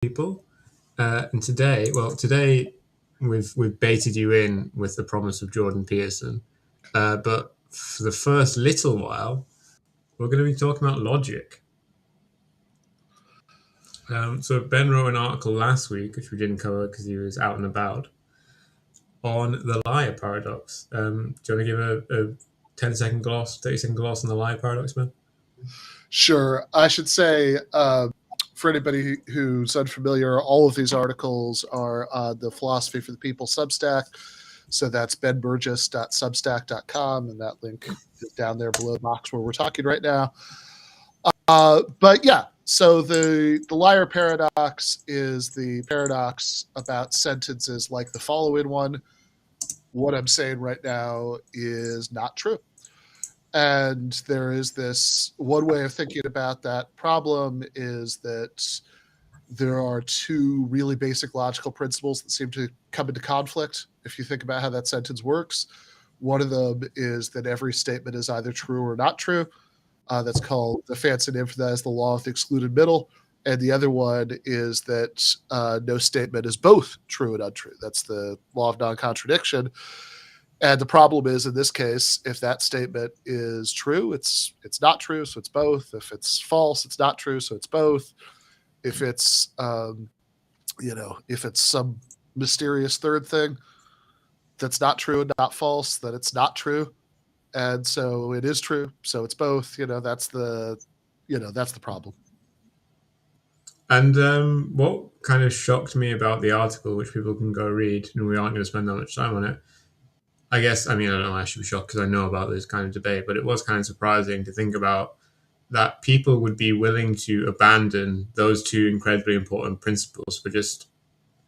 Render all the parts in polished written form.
people. And today we've baited you in with the promise of Jordan Peterson, but for the first little while, we're going to be talking about logic. So Ben wrote an article last week, which we didn't cover because he was out and about, on the liar paradox. Do you want to give a 10-second gloss, 30-second gloss on the liar paradox, Ben? Sure. I should say, for anybody who's unfamiliar, all of these articles are on the Philosophy for the People Substack. So that's benburgis.substack.com, and that link is down there below the box where we're talking right now. But yeah, so the liar paradox is the paradox about sentences like the following one. What I'm saying right now is not true. And there is this one way of thinking about that problem is that there are two really basic logical principles that seem to come into conflict if you think about how that sentence works. One of them is that every statement is either true or not true. That's called the fancy name for that is the law of the excluded middle. And the other one is that no statement is both true and untrue. That's the law of non-contradiction. And the problem is, in this case, if that statement is true, it's not true, so it's both. If it's false, it's not true, so it's both. If it's if it's some mysterious third thing that's not true and not false, then it's not true, and so it is true, so it's both. That's the problem. And what kind of shocked me about the article, which people can go read, and we aren't going to spend that much time on it. I guess, I don't know, I should be shocked because I know about this kind of debate, but it was kind of surprising to think about that people would be willing to abandon those two incredibly important principles for just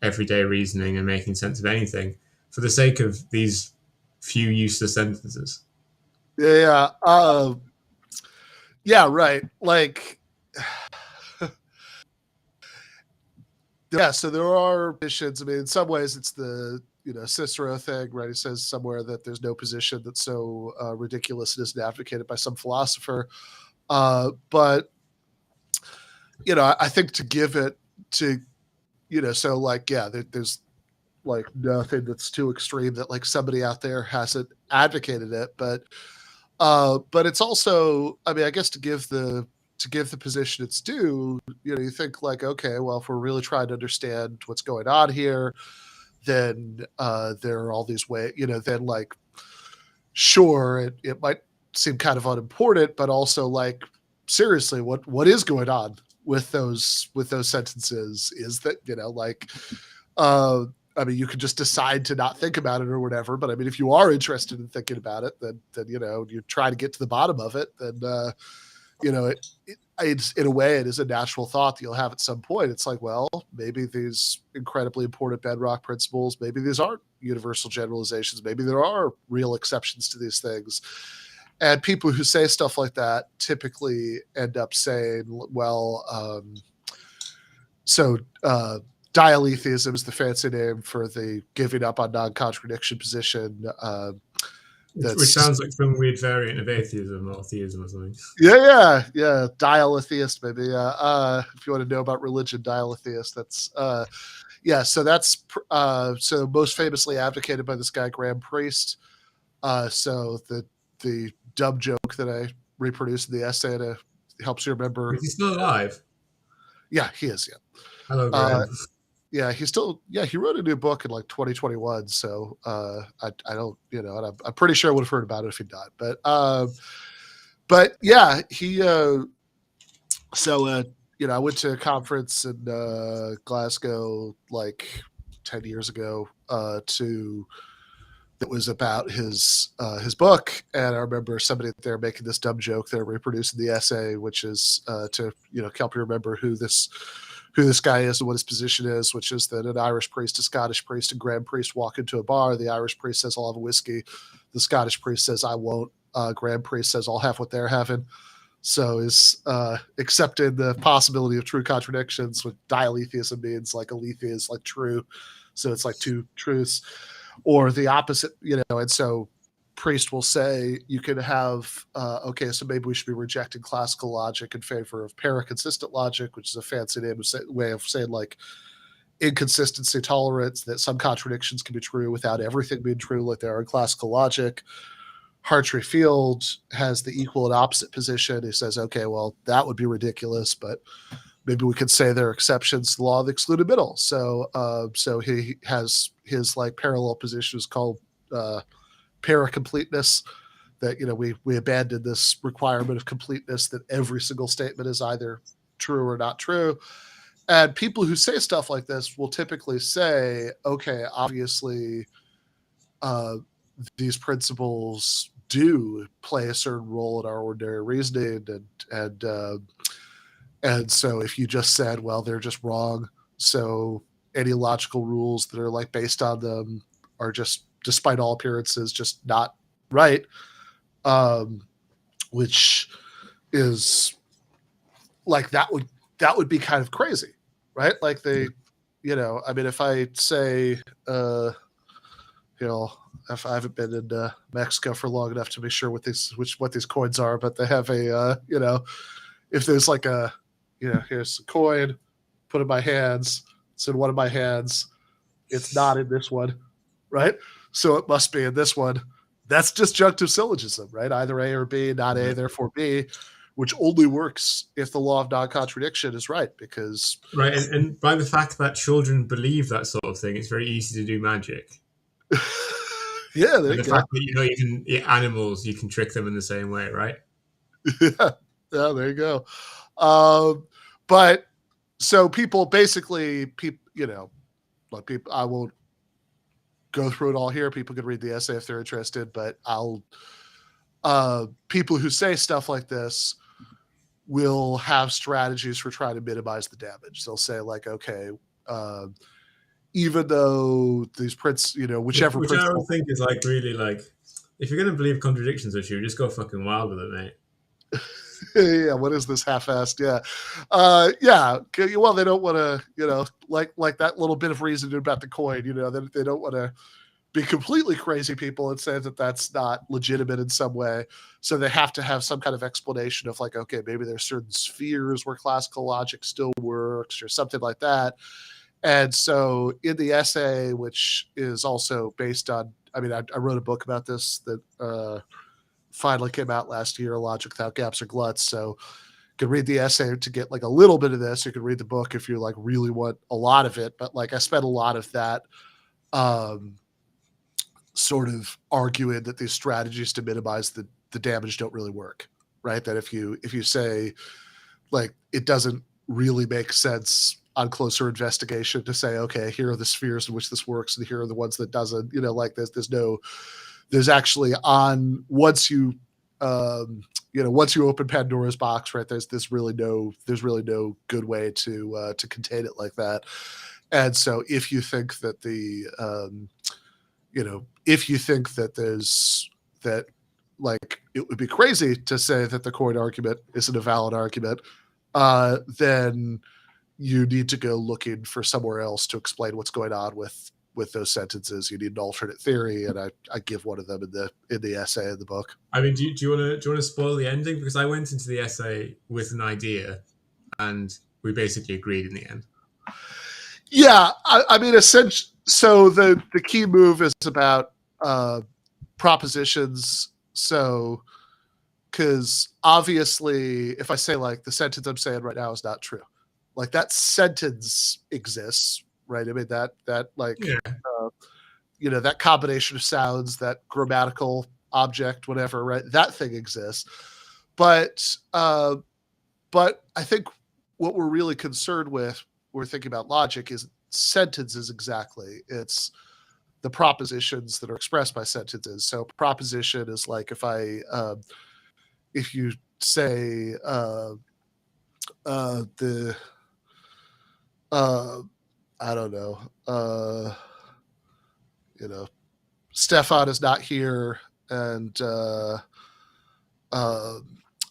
everyday reasoning and making sense of anything for the sake of these few useless sentences. Yeah, right. Like, so there are positions. In some ways it's the Cicero thing, right? He says somewhere that there's no position that's so ridiculous it isn't advocated by some philosopher. But I think to give it to so there's like nothing that's too extreme that like somebody out there hasn't advocated it, but it's also, I guess to give the position its due, you think like, okay, well, if we're really trying to understand what's going on here, then there are all these ways, then like, sure, it might seem kind of unimportant, but also like, seriously, what is going on with those sentences is that, you could just decide to not think about it or whatever. But if you are interested in thinking about it, then you try to get to the bottom of it. Then it's in a way it is a natural thought that you'll have at some point. It's like, well, maybe these incredibly important bedrock principles, maybe these aren't universal generalizations. Maybe there are real exceptions to these things. And people who say stuff like that typically end up saying, well, dialetheism is the fancy name for the giving up on non-contradiction position. Which sounds like some weird variant of atheism or theism or something. Yeah. Dialetheist, maybe. If you want to know about religion, dialetheist. That's So that's so most famously advocated by this guy Graham Priest. So the dumb joke that I reproduced in the essay to helps you remember. Is he still alive? Yeah, he is. Yeah. Hello, Graham. He's still. Yeah, he wrote a new book in like 2021. So I don't, and I'm pretty sure I would have heard about it if he died. But yeah, he. I went to a conference in Glasgow like 10 years ago that was about his book, and I remember somebody there making this dumb joke they're reproducing the essay, which is to help you remember who this guy is and what his position is, which is that an Irish priest, a Scottish priest, and Graham Priest walk into a bar. The Irish priest says, "I'll have a whiskey." The Scottish priest says, "I won't." Graham Priest says, "I'll have what they're having." So is accepted the possibility of true contradictions, what dialetheism means, like aletheia is like true. So it's like two truths. Or the opposite, and so priest will say you can have, okay, so maybe we should be rejecting classical logic in favor of paraconsistent logic, which is a fancy way of saying like inconsistency tolerance, that some contradictions can be true without everything being true like they are in classical logic. Hartree Field has the equal and opposite position. He says, okay, well, that would be ridiculous, but maybe we could say there are exceptions to the law of the excluded middle. So he has his like parallel position is called paracompleteness, that, you know, we abandoned this requirement of completeness that every single statement is either true or not true. And people who say stuff like this will typically say, okay, obviously these principles do play a certain role in our ordinary reasoning, and so if you just said, well, they're just wrong, so any logical rules that are like based on them are just, despite all appearances, just not right, which is like that would be kind of crazy, right? Like they, you know, I mean, if I say, you know, if I haven't been in Mexico for long enough to be sure what these coins are, but they have a, you know, if there's like a, you know, here's a coin, put in my hands, it's in one of my hands, it's not in this one, right? So it must be in this one. That's disjunctive syllogism, right? Either A or B, not A, therefore B, which only works if the law of non-contradiction is right, because... Right, and by the fact that children believe that sort of thing, it's very easy to do magic. Yeah, there And you the go. fact that, you know, even animals, you can trick them in the same way, right? Yeah, there you go. But so people basically, you know, like people, I won't go through it all here. People can read the essay if they're interested, but people who say stuff like this will have strategies for trying to minimize the damage. They'll say like, okay, even though these you know, whichever Which I principle. don't think is like really like, if you're going to believe contradictions are true, just go fucking wild with it, mate. Yeah, what is this half-assed? Yeah. Yeah. Well, they don't want to, you know, like that little bit of reason about the coin, you know, they don't want to be completely crazy people and say that that's not legitimate in some way. So they have to have some kind of explanation of like, okay, maybe there's certain spheres where classical logic still works or something like that. And so in the essay, which is also based on, I mean, I wrote a book about this that finally came out last year, Logic Without Gaps or Gluts. So you could read the essay to get like a little bit of this. You could read the book if you like really want a lot of it. But like I spent a lot of that sort of arguing that these strategies to minimize the damage don't really work, right? That if you say like it doesn't really make sense on closer investigation to say, okay, here are the spheres in which this works and here are the ones that doesn't, you know, like there's actually on once you you know, once you open Pandora's box, right, there's really no good way to contain it like that. And so if you think that you know, if you think that there's that, like, it would be crazy to say that the coin argument isn't a valid argument, then you need to go looking for somewhere else to explain what's going on with those sentences. You need an alternate theory, and I give one of them in the essay in the book. I mean, do you want to spoil the ending? Because I went into the essay with an idea, and we basically agreed in the end. Yeah, I mean, essentially, so the key move is about propositions. So, because obviously, if I say like the sentence I'm saying right now is not true, like that sentence exists, right? I mean that like Yeah. You know, that combination of sounds, that grammatical object, whatever, right? That thing exists, but I think what we're really concerned with, we're thinking about logic, is sentences exactly. It's the propositions that are expressed by sentences. So proposition is like if you say the I don't know, you know, Stefan is not here, and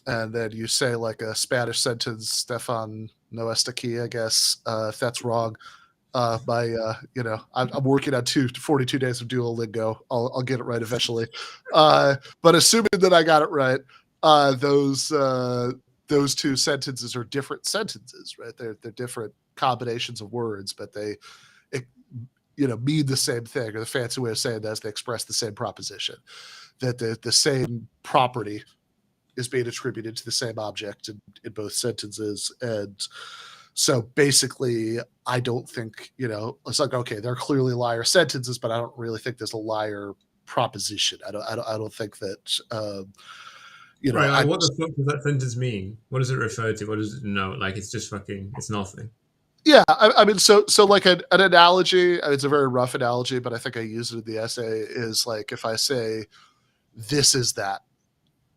then you say like a Spanish sentence, Stefan no está aquí, I guess, if that's wrong, I'm working on 42 days of Duolingo. I'll get it right eventually. But assuming that I got it right, those two sentences are different sentences, right? They're different combinations of words, but they mean the same thing. Or the fancy way of saying that is they express the same proposition, that the same property is being attributed to the same object in both sentences. And so basically, I don't think, it's like, okay, they're clearly liar sentences, but I don't really think there's a liar proposition. I don't think that, Right, like what the fuck does that sentence mean? What does it refer to? What does it know? Like it's just fucking, it's nothing. Yeah, I mean, so like an analogy, it's a very rough analogy, but I think I use it in the essay, is like if I say, this is that,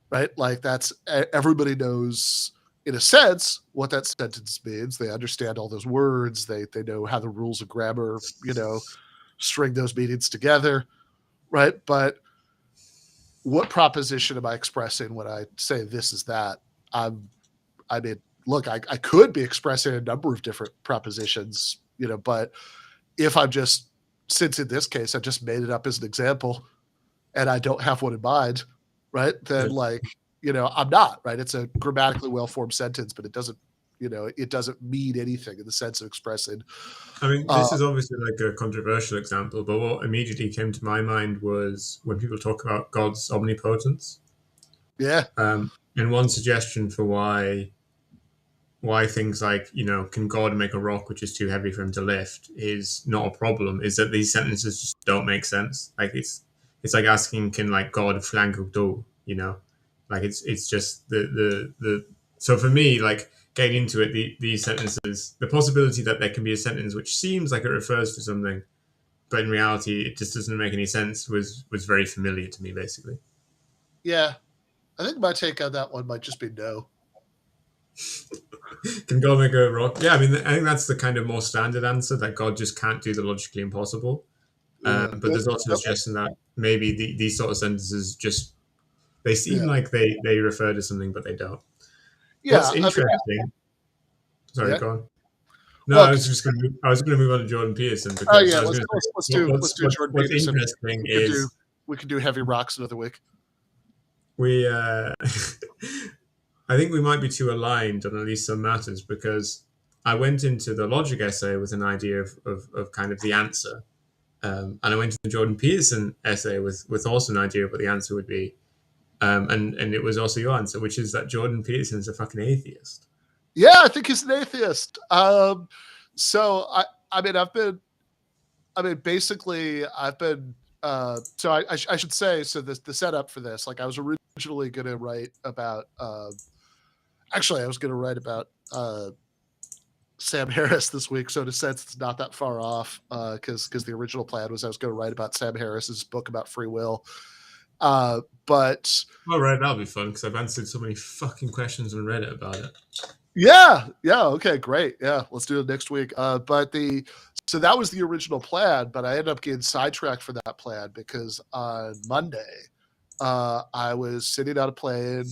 right? Like that's, everybody knows in a sense what that sentence means. They understand all those words. They know how the rules of grammar, string those meanings together, right? But what proposition am I expressing when I say this is that? I mean, look, I could be expressing a number of different propositions, but if I'm just, since in this case I just made it up as an example and I don't have one in mind, right? Then I'm not, right? It's a grammatically well-formed sentence, but it doesn't mean anything in the sense of expressing. I mean, this is obviously like a controversial example, but what immediately came to my mind was when people talk about God's omnipotence. Yeah. And one suggestion for why things like, can God make a rock which is too heavy for him to lift is not a problem, is that these sentences just don't make sense. Like it's like asking, can like God flank do, like it's just the so for me, like getting into it, these sentences, the possibility that there can be a sentence which seems like it refers to something, but in reality it just doesn't make any sense, was very familiar to me, basically. Yeah, I think my take on that one might just be no. Can God make a rock? Yeah, I mean, I think that's the kind of more standard answer, that God just can't do the logically impossible. But there's also a suggestion that maybe these sort of sentences just, they seem like they refer to something, but they don't. Yeah, What's interesting? Sorry, yeah. go on. No, Well, I was going to move on to Jordan Peterson, because yeah, I was going to say, let's do Jordan what's Peterson. interesting is we could do heavy rocks another week. we I think we might be too aligned on at least some matters, because I went into the logic essay with an idea of kind of the answer, and I went to the Jordan Peterson essay with also an idea of what the answer would be, and it was also your answer, which is that Jordan Peterson is a fucking atheist. Yeah, I think he's an atheist. So I mean, basically, I've been. So I should say, so the setup for this, like I was originally going to write about. Actually, I was going to write about Sam Harris this week, so in a sense, it's not that far off, because the original plan was I was going to write about Sam Harris's book about free will. But all right, that'll be fun, because I've answered so many fucking questions on Reddit about it. Yeah. Okay, great. Yeah, let's do it next week. So that was the original plan, but I ended up getting sidetracked for that plan because on Monday, I was sitting on a plane.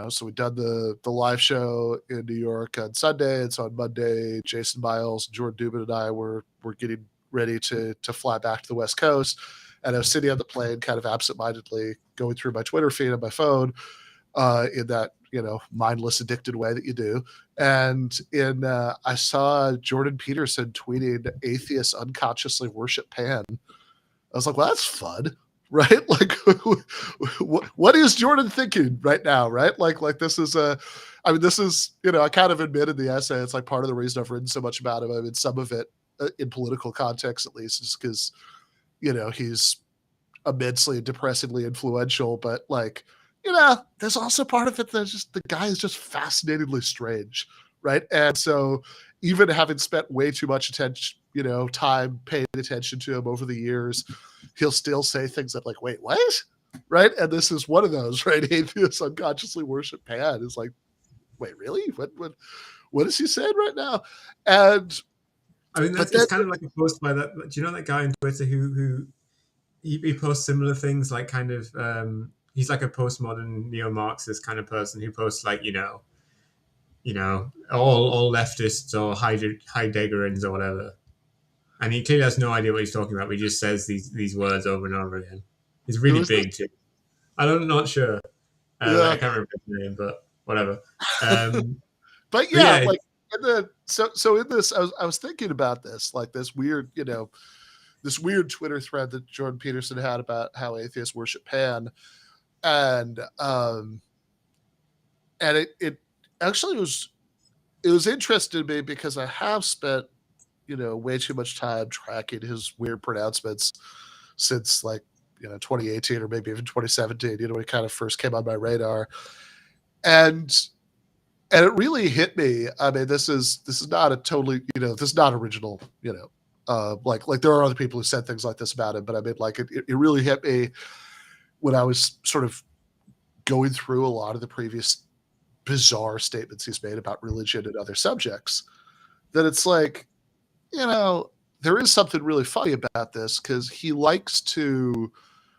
So we'd done the live show in New York on Sunday, and so on Monday, Jason Miles, Jordan Dubin, and I were getting ready to fly back to the West Coast, and I was sitting on the plane, kind of absentmindedly going through my Twitter feed on my phone, in that mindless, addicted way that you do. And I saw Jordan Peterson tweeting, "Atheists unconsciously worship Pan." I was like, well, that's fun, right? Like, what is Jordan thinking right now, right? Like this is I kind of admit in the essay, it's like part of the reason I've written so much about him. I mean, some of it, in political context at least, is because, he's immensely depressingly influential, but like, there's also part of it that's just the guy is just fascinatingly strange, right? And so even having spent way too much attention, time paying attention to him over the years, he'll still say things that like, wait, what? Right? And this is one of those, right? Atheists unconsciously worship Pan. Is like, wait, really? What is he saying right now? And I mean, it's kind of like a post by that. Do you know that guy on Twitter who he posts similar things, like kind of he's like a postmodern neo-Marxist kind of person who posts like, all leftists or Heideggerians or whatever. And he clearly has no idea what he's talking about. But he just says these words over and over again. He's Who really is this? big too. I'm not sure. I Yeah. can't remember his name, but whatever. Um, But but yeah, yeah, like so in this, I was thinking about this, like this weird, this weird Twitter thread that Jordan Peterson had about how atheists worship Pan, and it actually it was interesting to me because I have spent way too much time tracking his weird pronouncements since like 2018 or maybe even 2017. When he kind of first came on my radar, and it really hit me. I mean, this is not a totally this is not original. Like there are other people who said things like this about him, but I mean, like it really hit me when I was sort of going through a lot of the previous bizarre statements he's made about religion and other subjects. That it's like, there is something really funny about this because he likes to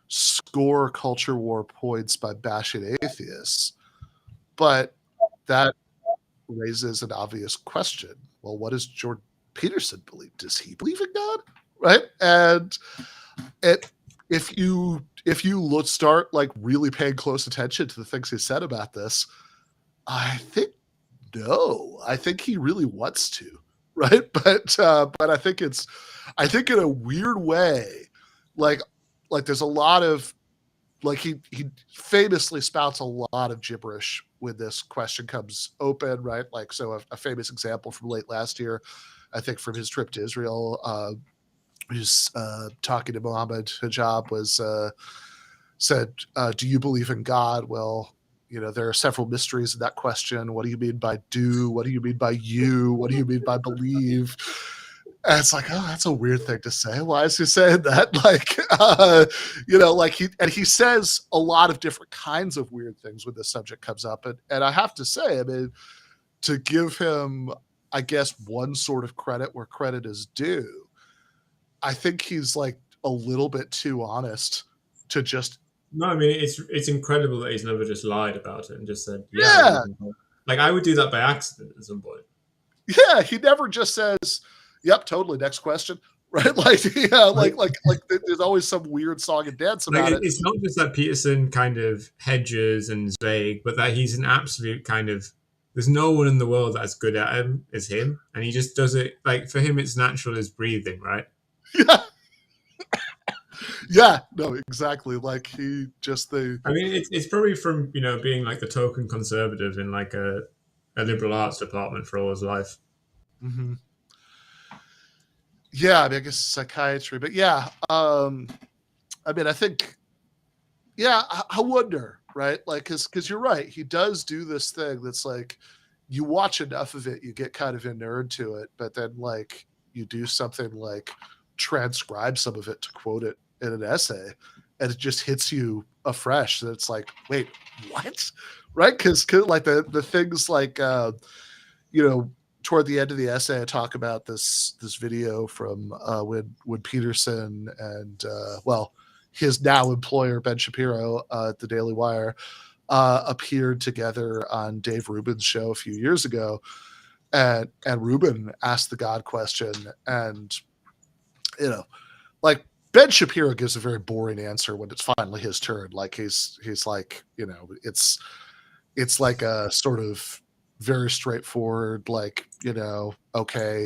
score culture war points by bashing atheists, but that raises an obvious question. Well, what does Jordan Peterson believe? Does he believe in God? Right? And if you start like really paying close attention to the things he said about this, I think no. I think he really wants to, right? But I think in a weird way, like there's a lot of like he famously spouts a lot of gibberish when this question comes open, right? Like, so a famous example from late last year, I think from his trip to Israel, he's talking to Mohammed Hijab, was said, do you believe in God? Well, there are several mysteries in that question. What do you mean by do? What do you mean by you? What do you mean by believe? And it's like, oh, that's a weird thing to say. Why is he saying that? Like, like he says a lot of different kinds of weird things when the subject comes up. And I have to say, I mean, to give him, I guess, one sort of credit where credit is due, I think he's like a little bit too honest to just. no, I mean it's incredible that he's never just lied about it and just said, "Yeah, I Yeah, believe in God." Like I would do that by accident at some point. yeah, he never just says, "Yep, totally." Next question, right? Like, yeah, Like, like there's always some weird song and dance like about it. it's not just that Peterson kind of hedges and is vague, but that he's an absolute kind of. There's no one in the world that's good at him as him, and he just does it. Like for him, it's natural as breathing, right? Yeah, yeah, no, exactly. Like he just the. I mean, it's probably from being like the token conservative in like a liberal arts department for all his life. Mm-hmm. Yeah, I mean, I guess psychiatry, but yeah, I mean, I think, yeah, I wonder, right? Like, because you're right, he does do this thing that's like, you watch enough of it, you get kind of inured to it, but then like you do something like transcribe some of it to quote it in an essay, and it just hits you afresh. That it's like, wait, what? Right? Because like the things like, toward the end of the essay, I talk about this video from when Peterson and his now employer Ben Shapiro at the Daily Wire appeared together on Dave Rubin's show a few years ago, and Rubin asked the God question, and like Ben Shapiro gives a very boring answer when it's finally his turn. Like he's like, it's like a sort of very straightforward, like, okay,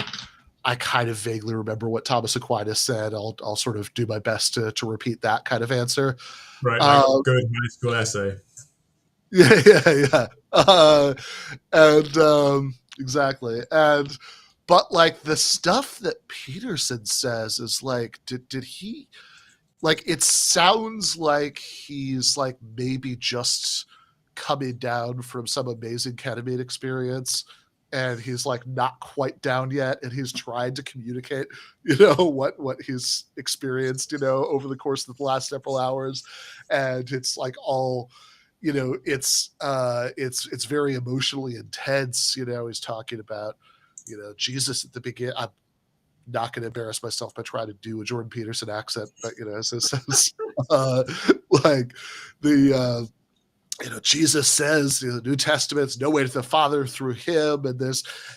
I kind of vaguely remember what Thomas Aquinas said. I'll sort of do my best to repeat that kind of answer. Right, like good high school essay. Yeah, yeah. And exactly. But like the stuff that Peterson says is like, did he, like, it sounds like he's like maybe just coming down from some amazing ketamine experience, and he's like not quite down yet, and he's trying to communicate what he's experienced over the course of the last several hours, and it's like all it's very emotionally intense. He's talking about Jesus at the beginning. I'm not going to embarrass myself by trying to do a Jordan Peterson accent, but so it says like the Jesus says in the New Testament's no way to the Father through him, and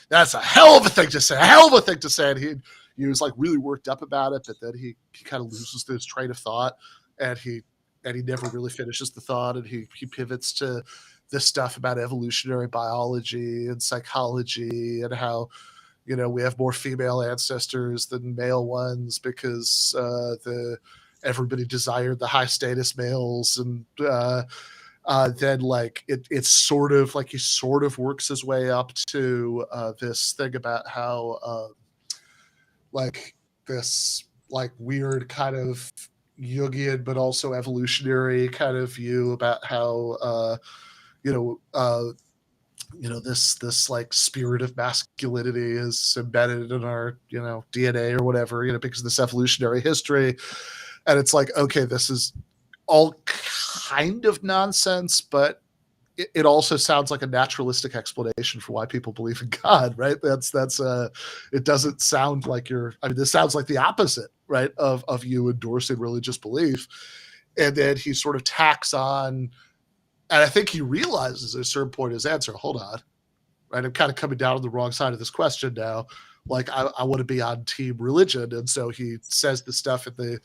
that's a hell of a thing to say, And he was like really worked up about it, but then he kind of loses his train of thought, and he never really finishes the thought, and he pivots to this stuff about evolutionary biology and psychology and how we have more female ancestors than male ones because everybody desired the high status males, and then like it's sort of like he sort of works his way up to this thing about how like this like weird kind of Jungian but also evolutionary kind of view about how this like spirit of masculinity is embedded in our DNA or whatever, because of this evolutionary history. And it's like, okay, this is all kind of nonsense, but it also sounds like a naturalistic explanation for why people believe in God, right? That's it doesn't sound like this sounds like the opposite, right, of you endorsing religious belief. And then he sort of tacks on, and I think he realizes at a certain point in his answer, hold on, right, I'm kind of coming down on the wrong side of this question now. Like I want to be on team religion. And so he says the stuff at the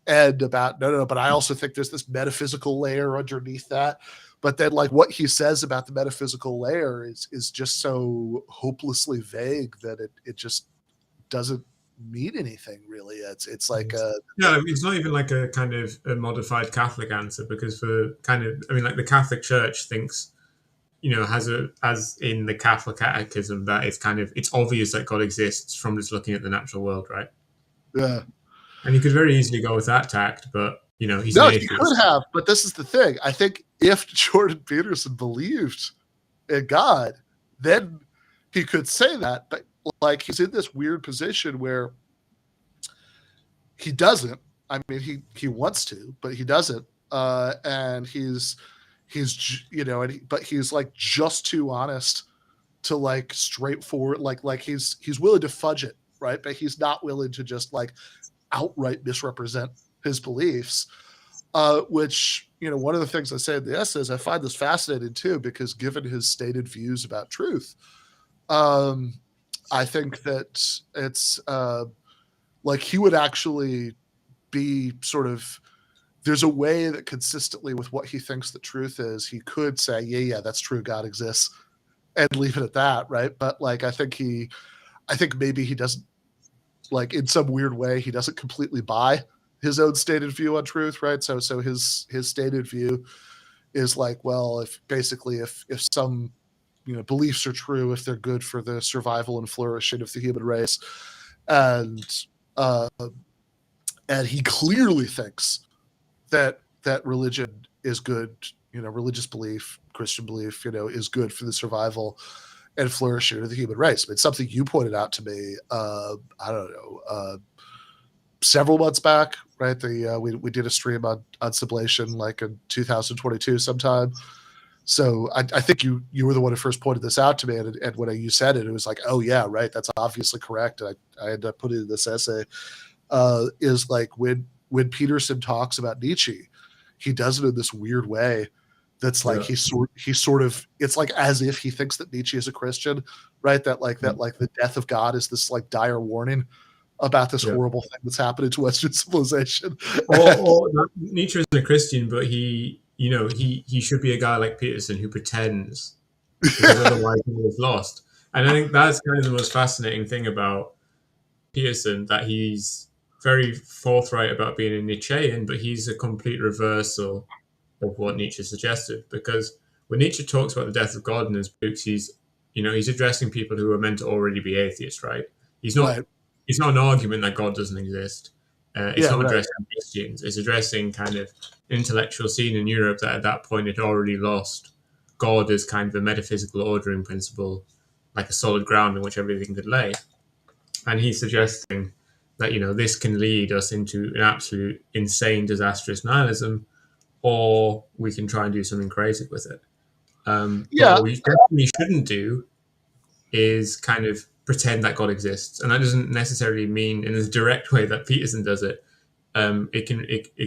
end about no, but I also think there's this metaphysical layer underneath that. But then like what he says about the metaphysical layer is just so hopelessly vague that it just doesn't mean anything really. It's like it's not even like a kind of a modified Catholic answer, because for kind of, I mean, like the Catholic Church thinks, as in the Catholic Catechism, that it's obvious that God exists from just looking at the natural world, right? Yeah. And you could very easily go with that tact, but he's no, an he atheist. could have, but this is the thing. I think if Jordan Peterson believed in God, then he could say that. But like he's in this weird position where he doesn't. I mean, he wants to, but he doesn't. And he's but he's like just too honest to like straightforward, like he's willing to fudge it, right? But he's not willing to just like outright misrepresent his beliefs. Which, one of the things I say in the essay is I find this fascinating too, because given his stated views about truth, I think that it's like he would actually be sort of, there's a way that consistently with what he thinks the truth is, he could say, yeah, that's true, God exists, and leave it at that, right? But like I think maybe he doesn't, like in some weird way, he doesn't completely buy his own stated view on truth, right? So his stated view is like, well, if some beliefs are true, if they're good for the survival and flourishing of the human race, and he clearly thinks that religion is good, religious belief, Christian belief, is good for the survival and flourishing of the human race. I mean, something you pointed out to me, I don't know, several months back, right? We did a stream on sublation like in 2022 sometime. So I think you were the one who first pointed this out to me, and when you said it, it was like, oh yeah, right, that's obviously correct. And I ended up putting in this essay, is like when Peterson talks about Nietzsche, he does it in this weird way that's like he sort of, it's like as if he thinks that Nietzsche is a Christian, right? That the death of God is this like dire warning about this horrible thing that's happening to Western civilization. Or Nietzsche isn't a Christian, but he should be a guy like Peterson who pretends, because otherwise he is lost. And I think that's kind of the most fascinating thing about Peterson, that he's very forthright about being a Nietzschean, but he's a complete reversal of what Nietzsche suggested. Because when Nietzsche talks about the death of God in his books, he's addressing people who are meant to already be atheists, right? He's not. Right. It's not an argument that God doesn't exist. It's not addressing Christians. It's addressing kind of an intellectual scene in Europe that at that point had already lost God as kind of a metaphysical ordering principle, like a solid ground on which everything could lay. And he's suggesting that, this can lead us into an absolute insane, disastrous nihilism, or we can try and do something creative with it. But what we definitely shouldn't do is kind of pretend that God exists. And that doesn't necessarily mean in a direct way that Peterson does it. it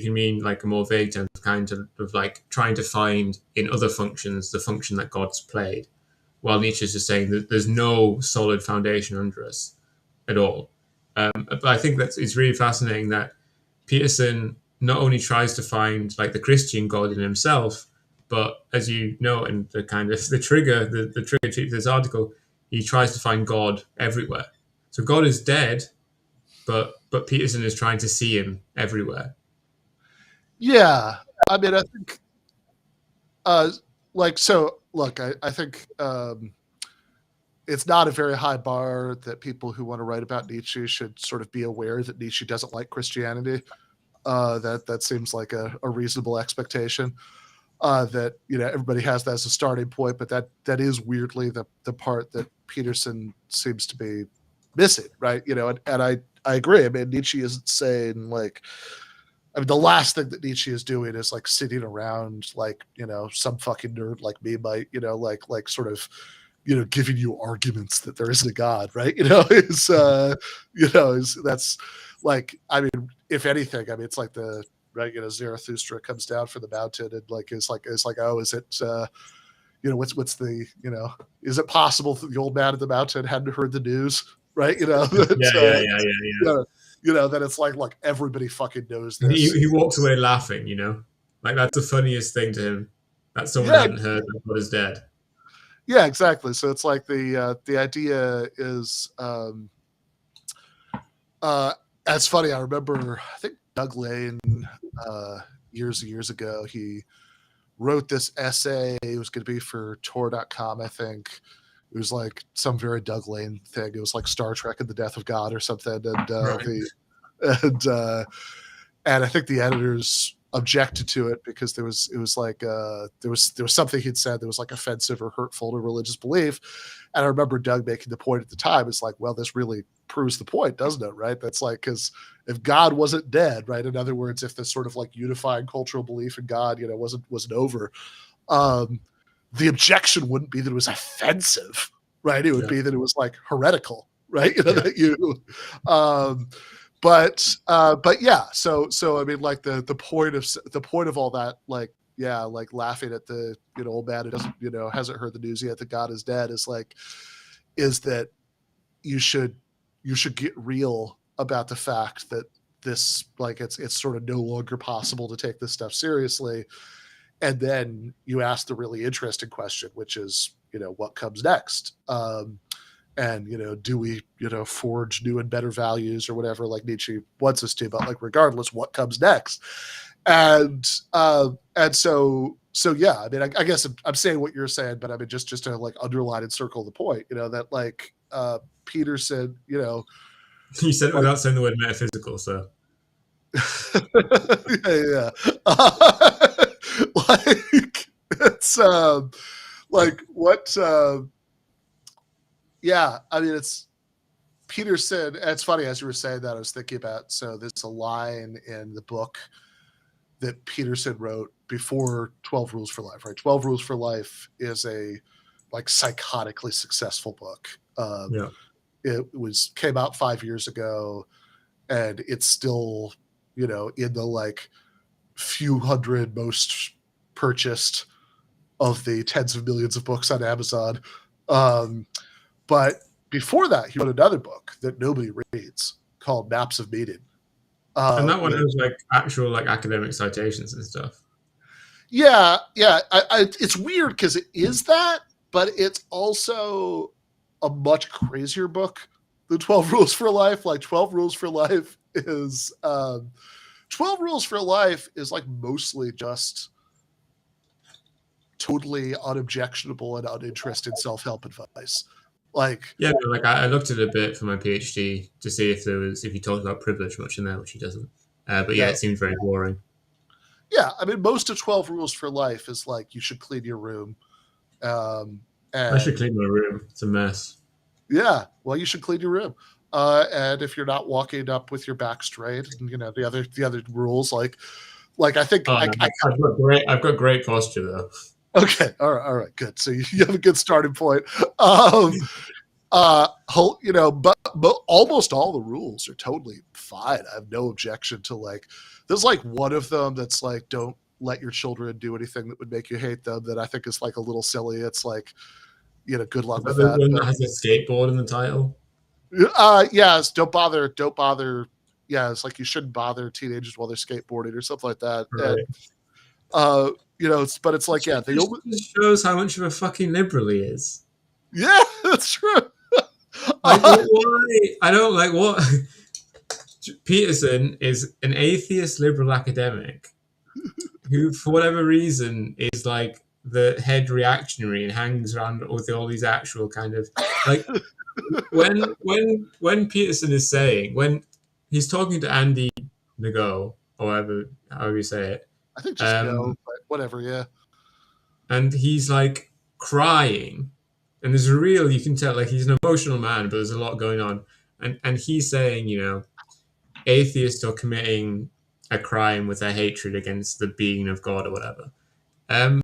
can mean like a more vague term, kind of like trying to find in other functions the function that God's played, while Nietzsche's just saying that there's no solid foundation under us at all. But I think that it's really fascinating that Peterson not only tries to find like the Christian God in himself, but as you know, in the kind of the trigger to this article, he tries to find God everywhere. So God is dead, but Peterson is trying to see him everywhere. Yeah, I mean, I think, look, I think it's not a very high bar that people who want to write about Nietzsche should sort of be aware that Nietzsche doesn't like Christianity. That seems like a reasonable expectation. That everybody has that as a starting point, but that is weirdly the part that Peterson seems to be missing, right? And I agree. I mean, Nietzsche isn't saying like, I mean, the last thing that Nietzsche is doing is like sitting around like some fucking nerd like me might like sort of giving you arguments that there isn't a God, right? Is that's like, I mean, if anything, I mean, it's like the right, Zarathustra comes down from the mountain and like is like, oh, is it what's the is it possible that the old man at the mountain hadn't heard the news, right? That it's like, look, everybody fucking knows this. He walks away laughing, like that's the funniest thing to him, that someone hadn't heard that God is dead. Yeah, exactly. So it's like the idea is, that's funny. I remember, I think Doug Lane, years ago, he wrote this essay. It was going to be for Tor.com, I think. It was like some very Doug Lane thing. It was like Star Trek and the Death of God or something. And and I think the editors objected to it because it was something he'd said that was like offensive or hurtful to religious belief. And I remember Doug making the point at the time, it's like, well, this really proves the point, doesn't it? Right? That's like, because if God wasn't dead, right? In other words, if this sort of like unifying cultural belief in God, wasn't over, the objection wouldn't be that it was offensive, right? It would be that it was like heretical, right? That you, but yeah. So I mean, like the point of all that, like, yeah, like laughing at the old man who doesn't hasn't heard the news yet that God is dead, is that you should get real about the fact that this, like, it's sort of no longer possible to take this stuff seriously. And then you ask the really interesting question, which is, what comes next? And, do we, forge new and better values or whatever, like Nietzsche wants us to, but like, regardless, what comes next? And so, yeah, I mean, I guess I'm saying what you're saying, but I mean, just to like underline and circle the point, that like, Peterson, you said it without saying the word metaphysical, so. yeah. Like, it's like what yeah, I mean, it's Peterson. It's funny, as you were saying that, I was thinking about, so there's a line in the book that Peterson wrote before 12 Rules for Life, right? 12 Rules for Life is a like psychotically successful book. It came out 5 years ago, and it's still, in the like few hundred most purchased of the tens of millions of books on Amazon. But before that, he wrote another book that nobody reads called Maps of Meaning. And that one has like actual like academic citations and stuff. Yeah. It's weird because it is that, but it's also a much crazier book than 12 Rules for Life. Like 12 Rules for Life is 12 Rules for Life is like mostly just totally unobjectionable and uninterested self-help advice. Like, yeah, like I looked at it a bit for my PhD to see if he talked about privilege much in there, which he doesn't. But yeah, it seemed very boring. Yeah, I mean, most of 12 Rules for Life is like, you should clean your room. I should clean my room. It's a mess. Yeah, well, you should clean your room. And if you're not walking up with your back straight, and the other rules, like I think I've got great posture though. Okay, all right, good. So you have a good starting point. But almost all the rules are totally fine. I have no objection to like. There's like one of them that's like, don't let your children do anything that would make you hate them. That I think is like a little silly. It's like, good Is luck that with the that. one But that has a skateboard in the title? yes, don't bother. Yeah, it's like you shouldn't bother teenagers while they're skateboarding or something like that. And Right. but it's like, yeah, they only, Just shows how much of a fucking liberal he is. yeah, that's true. Like, why? I don't like what. Peterson is an atheist liberal academic who, for whatever reason, is like the head reactionary and hangs around with all these actual kind of like when Peterson is saying when he's talking to Andy Nago or however you say it, I think just go, um, but whatever. Yeah. and he's like crying, and there's a real you can tell like he's an emotional man, but there's a lot going on, and he's saying atheists are committing a crime with their hatred against the being of God or whatever. Um,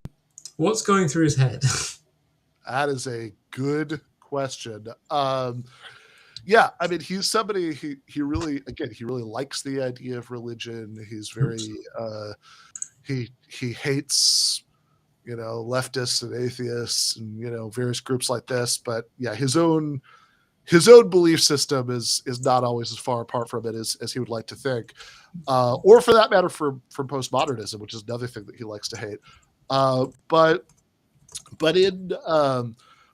what's going through his head? That is a good question. Yeah, I mean, he's somebody he really he really likes the idea of religion. He's very he hates leftists and atheists and various groups like this. But yeah, his own belief system is not always as far apart from it as he would like to think, or for that matter, from postmodernism, which is another thing that he likes to hate. But in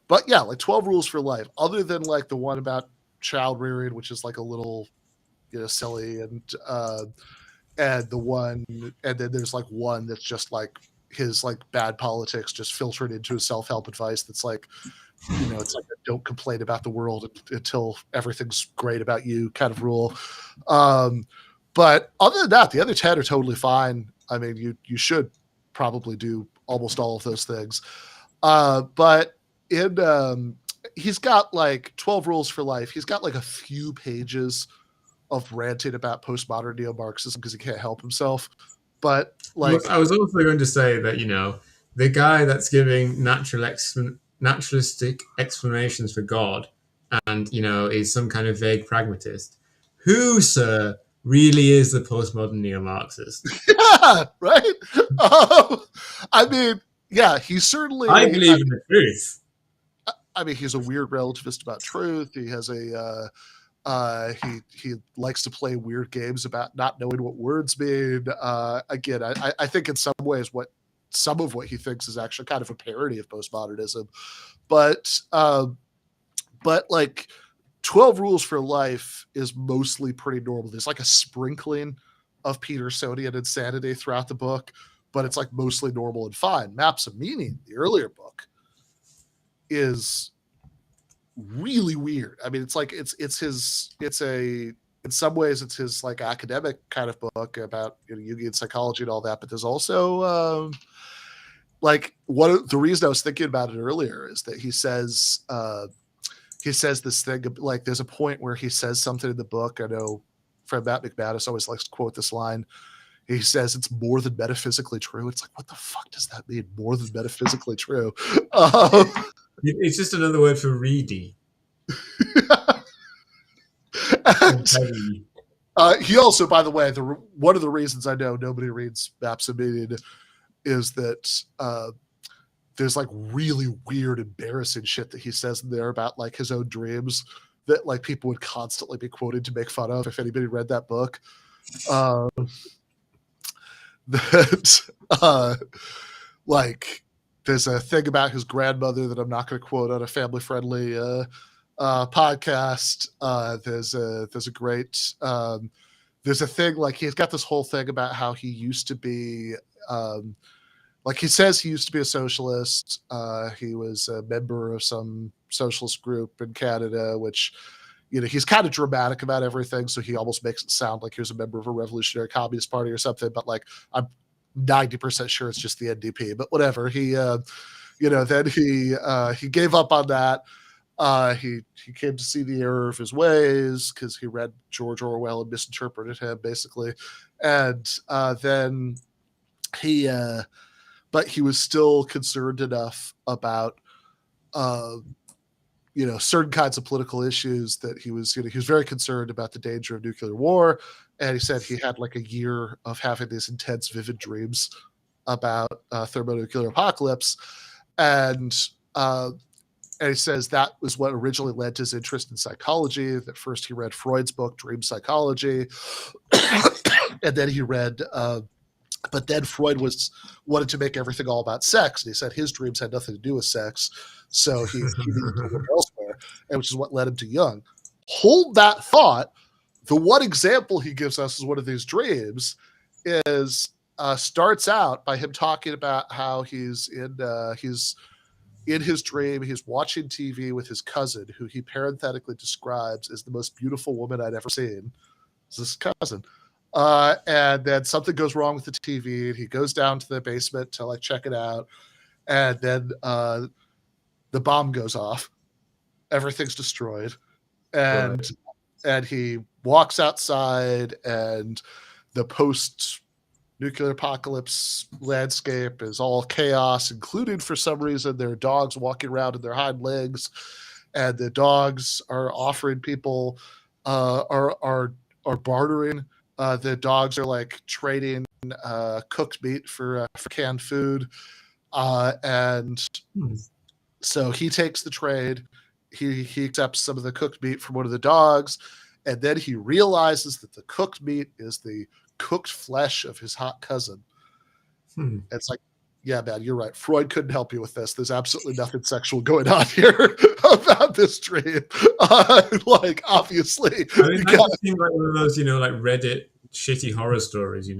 but yeah, like 12 Rules for Life, other than like the one about child rearing, which is like a little silly, and the one, and then there's like one that's just like his like bad politics just filtered into his self-help advice that's like it's like a don't complain about the world until everything's great about you kind of rule. But other than that, the other 10 are totally fine. I mean, you should probably do almost all of those things. But he's got like 12 Rules for Life. He's got like a few pages of ranting about postmodern neo-Marxism because he can't help himself. But like, I was also going to say that the guy that's giving naturalistic explanations for God, and is some kind of vague pragmatist. Who, sir, really is the postmodern neo-Marxist? yeah, right. I mean, yeah, he's certainly. I believe in the truth. I mean, he's a weird relativist about truth. He has he likes to play weird games about not knowing what words mean. Again, I think in some ways some of what he thinks is actually kind of a parody of postmodernism, but like 12 Rules for Life is mostly pretty normal. There's like a sprinkling of Petersonian insanity throughout the book, but it's like mostly normal and fine. Maps of Meaning, the earlier book, is really weird. I mean, it's like in some ways it's his like academic kind of book about Jungian psychology and all that, but there's also like the reason I was thinking about it earlier is that he says this thing like there's a point where he says something in the book. I know friend Matt McManus always likes to quote this line. He says it's more than metaphysically true. It's like, what the fuck does that mean? More than metaphysically true. It's just another word for reedy. And, he also, by the way, one of the reasons I know nobody reads Maps of Meaning is that there's like really weird, embarrassing shit that he says in there about like his own dreams that like people would constantly be quoted to make fun of if anybody read that book. Like there's a thing about his grandmother that I'm not going to quote on a family-friendly podcast. There's a great there's a thing like he's got this whole thing about how he used to be like he says he used to be a socialist. He was a member of some socialist group in Canada, which he's kind of dramatic about everything, so he almost makes it sound like he was a member of a revolutionary communist party or something. But like I'm 90% sure it's just the NDP. But whatever. He then he gave up on that. He came to see the error of his ways because he read George Orwell and misinterpreted him basically, and then but he was still concerned enough about certain kinds of political issues that he was very concerned about the danger of nuclear war. And he said he had like a year of having these intense, vivid dreams about thermonuclear apocalypse. And he says that was what originally led to his interest in psychology. That first he read Freud's book, Dream Psychology. And then he read, but then Freud wanted to make everything all about sex. And he said his dreams had nothing to do with sex. So he needed to look elsewhere, and which is what led him to Jung. Hold that thought. The one example he gives us is one of these dreams is starts out by him talking about how he's in his dream, he's watching TV with his cousin, who he parenthetically describes as the most beautiful woman I'd ever seen. It's his cousin. And then something goes wrong with the TV, and he goes down to the basement to like check it out. And then the bomb goes off. Everything's destroyed. And he walks outside, and the post-nuclear apocalypse landscape is all chaos, including, for some reason, there are dogs walking around in their hind legs, and the dogs are offering people, are bartering. The dogs are like trading cooked meat for canned food. So he takes the trade. He accepts some of the cooked meat from one of the dogs, and then he realizes that the cooked meat is the cooked flesh of his hot cousin. It's like, yeah, man, you're right. Freud couldn't help you with this. There's absolutely nothing sexual going on here about this dream. Like, obviously. I mean, that seems like one of those, like Reddit shitty horror stories,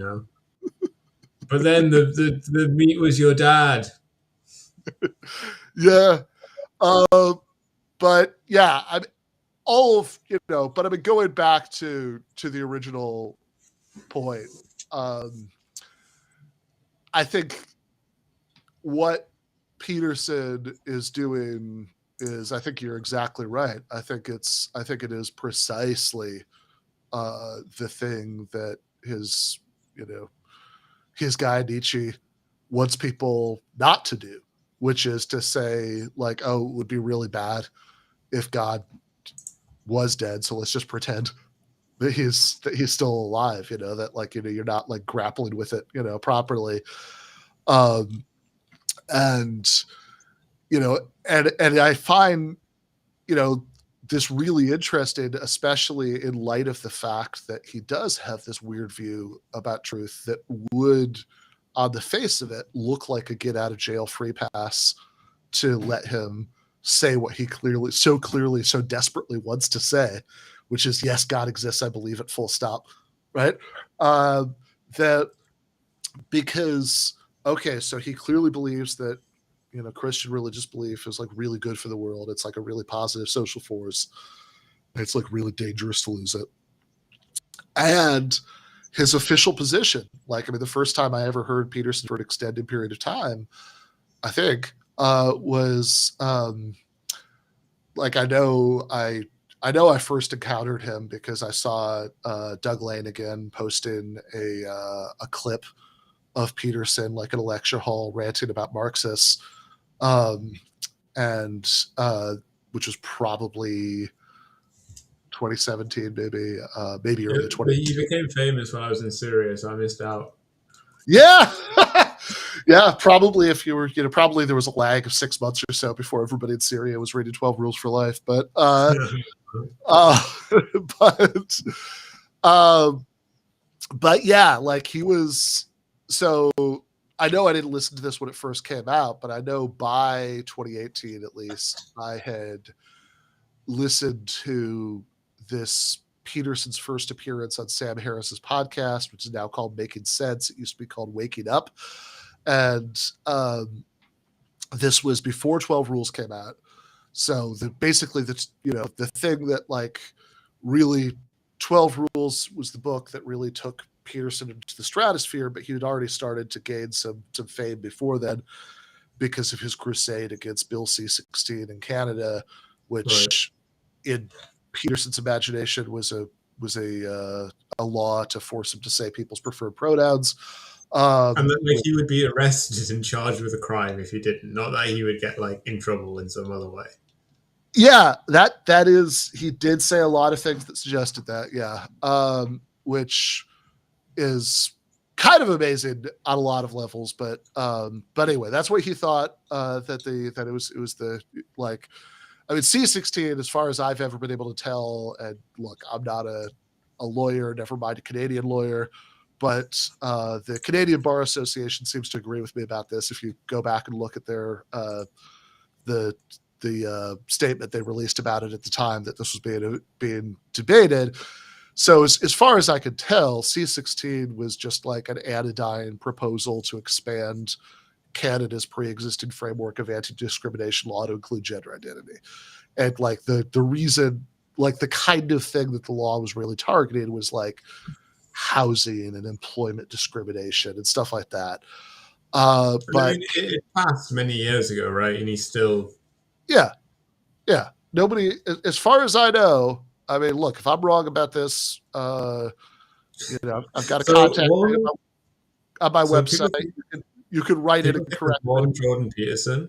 But then the meat was your dad. Yeah. But yeah, but I mean, going back to the original point, I think what Peterson is doing is, I think you're exactly right. I think it is precisely the thing that his guy Nietzsche wants people not to do, which is to say, like, oh, it would be really bad if God was dead, so let's just pretend that he's still alive, that like, you're not like grappling with it, properly. And I find, this really interesting, especially in light of the fact that he does have this weird view about truth that would, on the face of it, look like a get out of jail free pass to let him say what he so desperately wants to say, which is, yes, God exists, I believe it, full stop. Right? That because, okay, so he clearly believes that, Christian religious belief is like really good for the world. It's like a really positive social force. It's like really dangerous to lose it. And his official position, like, I mean, the first time I ever heard Peterson for an extended period of time, I think, was like, I know I first encountered him because I saw Doug Lane again posting a clip of Peterson, like in a lecture hall, ranting about Marxists, and which was probably 2017, maybe early 20. You became famous when I was in Syria, so I missed out. Yeah. Yeah, probably if you were, probably there was a lag of 6 months or so before everybody in Syria was reading 12 Rules for Life. But but yeah, like he was. So I know I didn't listen to this when it first came out, but I know by 2018 at least I had listened to this Peterson's first appearance on Sam Harris's podcast, which is now called Making Sense. It used to be called Waking Up. And this was before 12 Rules came out. So basically the thing that like really 12 Rules was the book that really took Peterson into the stratosphere, but he had already started to gain some fame before then because of his crusade against Bill C-16 in Canada, which in Peterson's imagination was a law to force him to say people's preferred pronouns. And that like, he would be arrested and charged with a crime if he didn't. Not that he would get like in trouble in some other way. Yeah, that is, he did say a lot of things that suggested that. Yeah, which is kind of amazing on a lot of levels. But anyway, that's what he thought. That it was the, like, I mean, C16, as far as I've ever been able to tell, and look, I'm not a lawyer, never mind a Canadian lawyer, but the Canadian Bar Association seems to agree with me about this. If you go back and look at their the statement they released about it at the time that this was being debated. So as far as I could tell, C16 was just like an anodyne proposal to expand Canada's pre-existing framework of anti-discrimination law to include gender identity. And like the reason, like the kind of thing that the law was really targeting was like housing and employment discrimination and stuff like that. But I But mean, it passed many years ago, right? And he's still. yeah, yeah, nobody, as far as I know. I mean, look, if I'm wrong about this, I've got a So contact on my so website. You can write it people and think correct of one Jordan Peterson,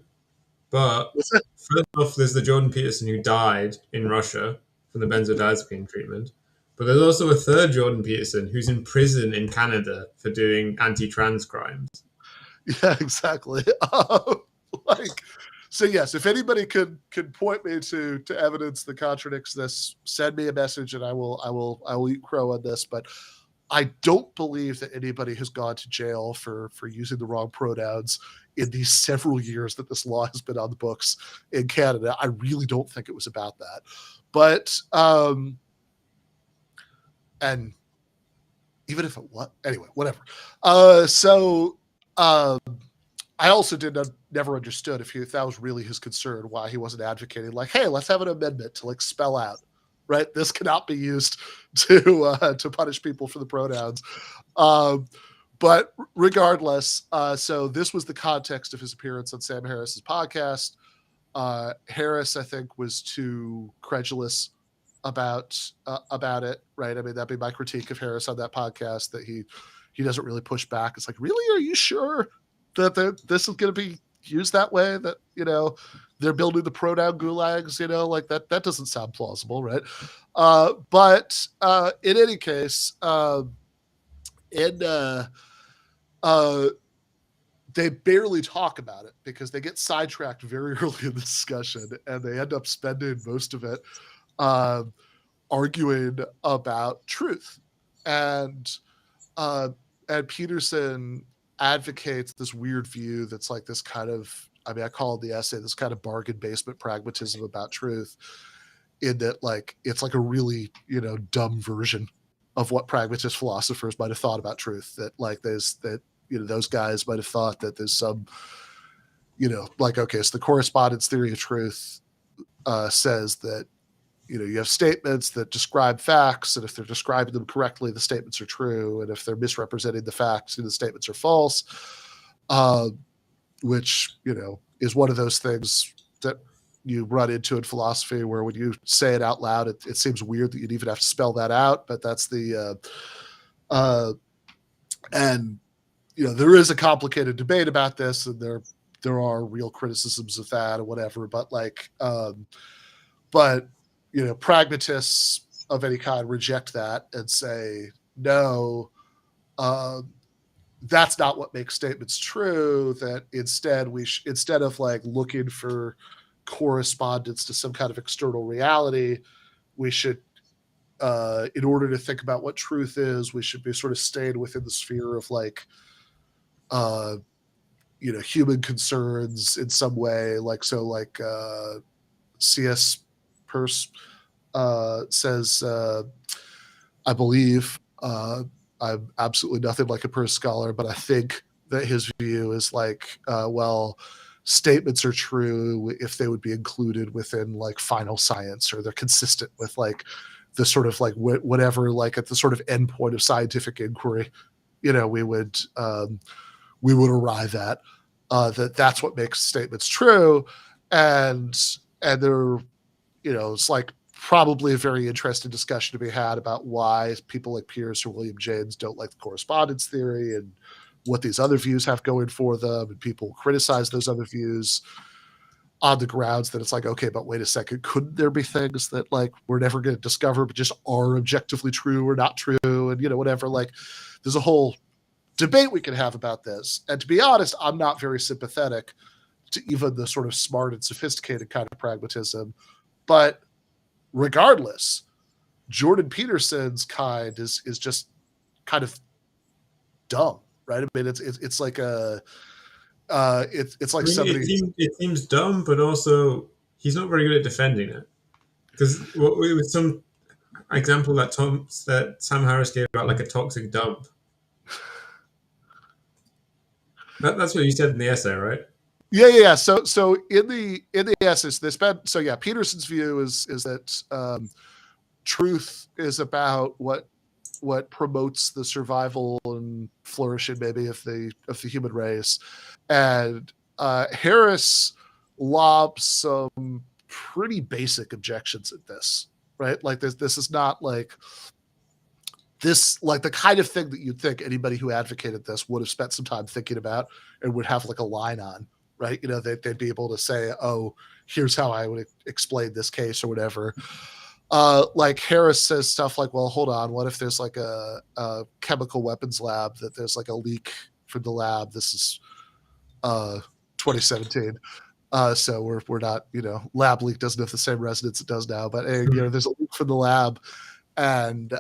but me. first off, there's the Jordan Peterson who died in Russia from the benzodiazepine treatment. But there's also a third Jordan Peterson who's in prison in Canada for doing anti-trans crimes. Yeah, exactly. Like, so yes, if anybody could point me to evidence that contradicts this, send me a message and I will eat crow on this. But I don't believe that anybody has gone to jail for using the wrong pronouns in these several years that this law has been on the books in Canada. I really don't think it was about that. But and even if it was, anyway, whatever. So I also never understood if that was really his concern, why he wasn't advocating like, hey, let's have an amendment to like spell out, right? This cannot be used to punish people for the pronouns. But regardless, so this was the context of his appearance on Sam Harris's podcast. Harris, I think, was too credulous about it, right? I mean, that'd be my critique of Harris on that podcast, that he doesn't really push back. It's like, really, are you sure that this is going to be used that way? That they're building the pronoun gulags, like that doesn't sound plausible, right? But in any case, they barely talk about it because they get sidetracked very early in the discussion, and they end up spending most of it arguing about truth. And Peterson advocates this weird view that's like this kind of, I mean, I call it the essay, this kind of bargain basement pragmatism about truth, in that like it's like a really dumb version of what pragmatist philosophers might have thought about truth. That like those guys might have thought that there's some like, okay, so the correspondence theory of truth says that you have statements that describe facts, and if they're describing them correctly, the statements are true, and if they're misrepresenting the facts, the statements are false. Which is one of those things that you run into in philosophy, where when you say it out loud, it seems weird that you'd even have to spell that out. But that's the and there is a complicated debate about this, and there are real criticisms of that or whatever. But like, pragmatists of any kind reject that and say, no, that's not what makes statements true. That instead instead of like looking for correspondence to some kind of external reality, we should, in order to think about what truth is, we should be sort of staying within the sphere of like, human concerns in some way. Like, so like, C.S. Peirce says, I believe, I'm absolutely nothing like a Peirce scholar, but I think that his view is like, well, statements are true if they would be included within like final science, or they're consistent with like the sort of like whatever, like at the sort of endpoint of scientific inquiry, we would arrive at, that's what makes statements true. And they're, it's like probably a very interesting discussion to be had about why people like Peirce or William James don't like the correspondence theory, and what these other views have going for them, and people criticize those other views. on the grounds that it's like, okay, but wait a second, couldn't there be things that like we're never going to discover, but just are objectively true or not true, and whatever. Like, there's a whole debate we can have about this. And to be honest, I'm not very sympathetic to even the sort of smart and sophisticated kind of pragmatism. But regardless, Jordan Peterson's kind is just kind of dumb, right? I mean, it's like a it's like somebody. It seems dumb, but also he's not very good at defending it. Because with some example that Sam Harris gave about like a toxic dump, that's what you said in the essay, right? Yeah. So in the essay, Peterson's view is that truth is about what promotes the survival and flourishing maybe of the human race, and Harris lobs some pretty basic objections at this, right? Like this is not like this, like the kind of thing that you'd think anybody who advocated this would have spent some time thinking about and would have like a line on, right? They'd be able to say, oh, here's how I would explain this case or whatever. Like Harris says stuff like, well, hold on, what if there's like a chemical weapons lab that there's like a leak from the lab? This is 2017. So we're not, lab leak doesn't have the same resonance it does now, but there's a leak from the lab, and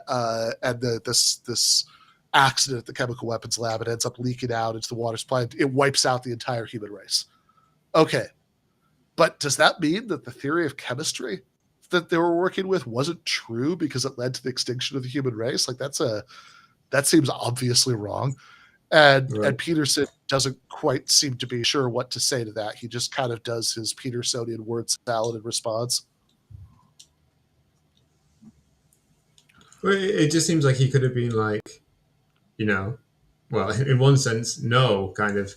this accident at the chemical weapons lab, it ends up leaking out into the water supply. It wipes out the entire human race. Okay, but does that mean that the theory of chemistry that they were working with wasn't true because it led to the extinction of the human race? Like that seems obviously wrong. And Right. and Peterson doesn't quite seem to be sure what to say to that. He just kind of does his Petersonian word salad in response. Well, it just seems like he could have been like, well, in one sense, no, kind of,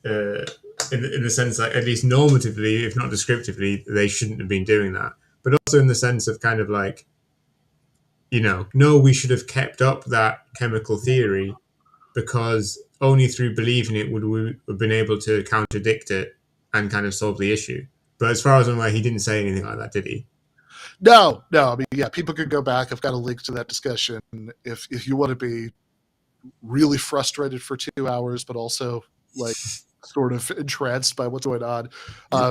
in the sense that at least normatively, if not descriptively, they shouldn't have been doing that. But also in the sense of kind of like, no, we should have kept up that chemical theory because only through believing it would we have been able to contradict it and kind of solve the issue. But as far as I'm aware, he didn't say anything like that, did he? No. I mean, yeah, people could go back. I've got a link to that discussion if you want to be really frustrated for 2 hours, but also like sort of entranced by what's going on.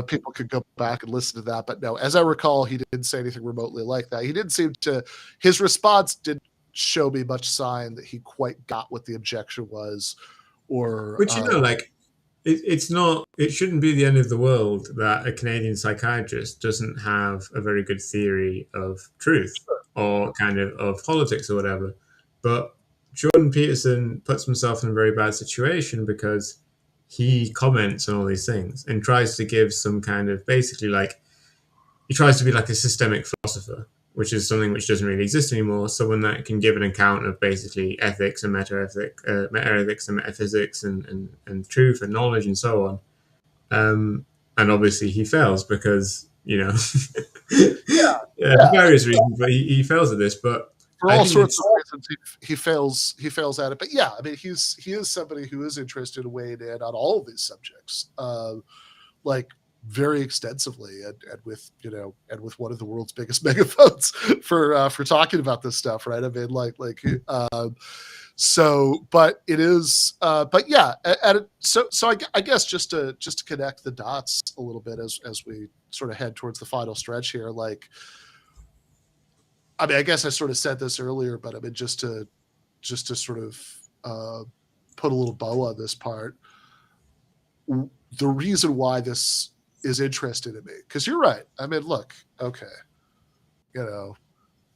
People could go back and listen to that. But no, as I recall, he didn't say anything remotely like that. He didn't seem to. His response didn't show me much sign that he quite got what the objection was, or Which like it's not. It shouldn't be the end of the world that a Canadian psychiatrist doesn't have a very good theory of truth or kind of politics or whatever. But Jordan Peterson puts himself in a very bad situation because he comments on all these things and tries to give some kind of basically like he tries to be like a systemic philosopher, which is something which doesn't really exist anymore. Someone that can give an account of basically ethics and meta-ethics and metaphysics and truth and knowledge and so on. And obviously he fails because, various reasons, but he fails at this. But for all sorts of reasons, he fails at it. But yeah, I mean, he is somebody who is interested in weighing in on all of these subjects, like very extensively, and with one of the world's biggest megaphones for talking about this stuff, right? I mean, so, but it is, but yeah, so I guess just to connect the dots a little bit as we sort of head towards the final stretch here, like. I mean, I guess I sort of said this earlier, but I mean, just to sort of put a little bow on this part, the reason why this is interesting to me, because you're right. I mean, look, okay,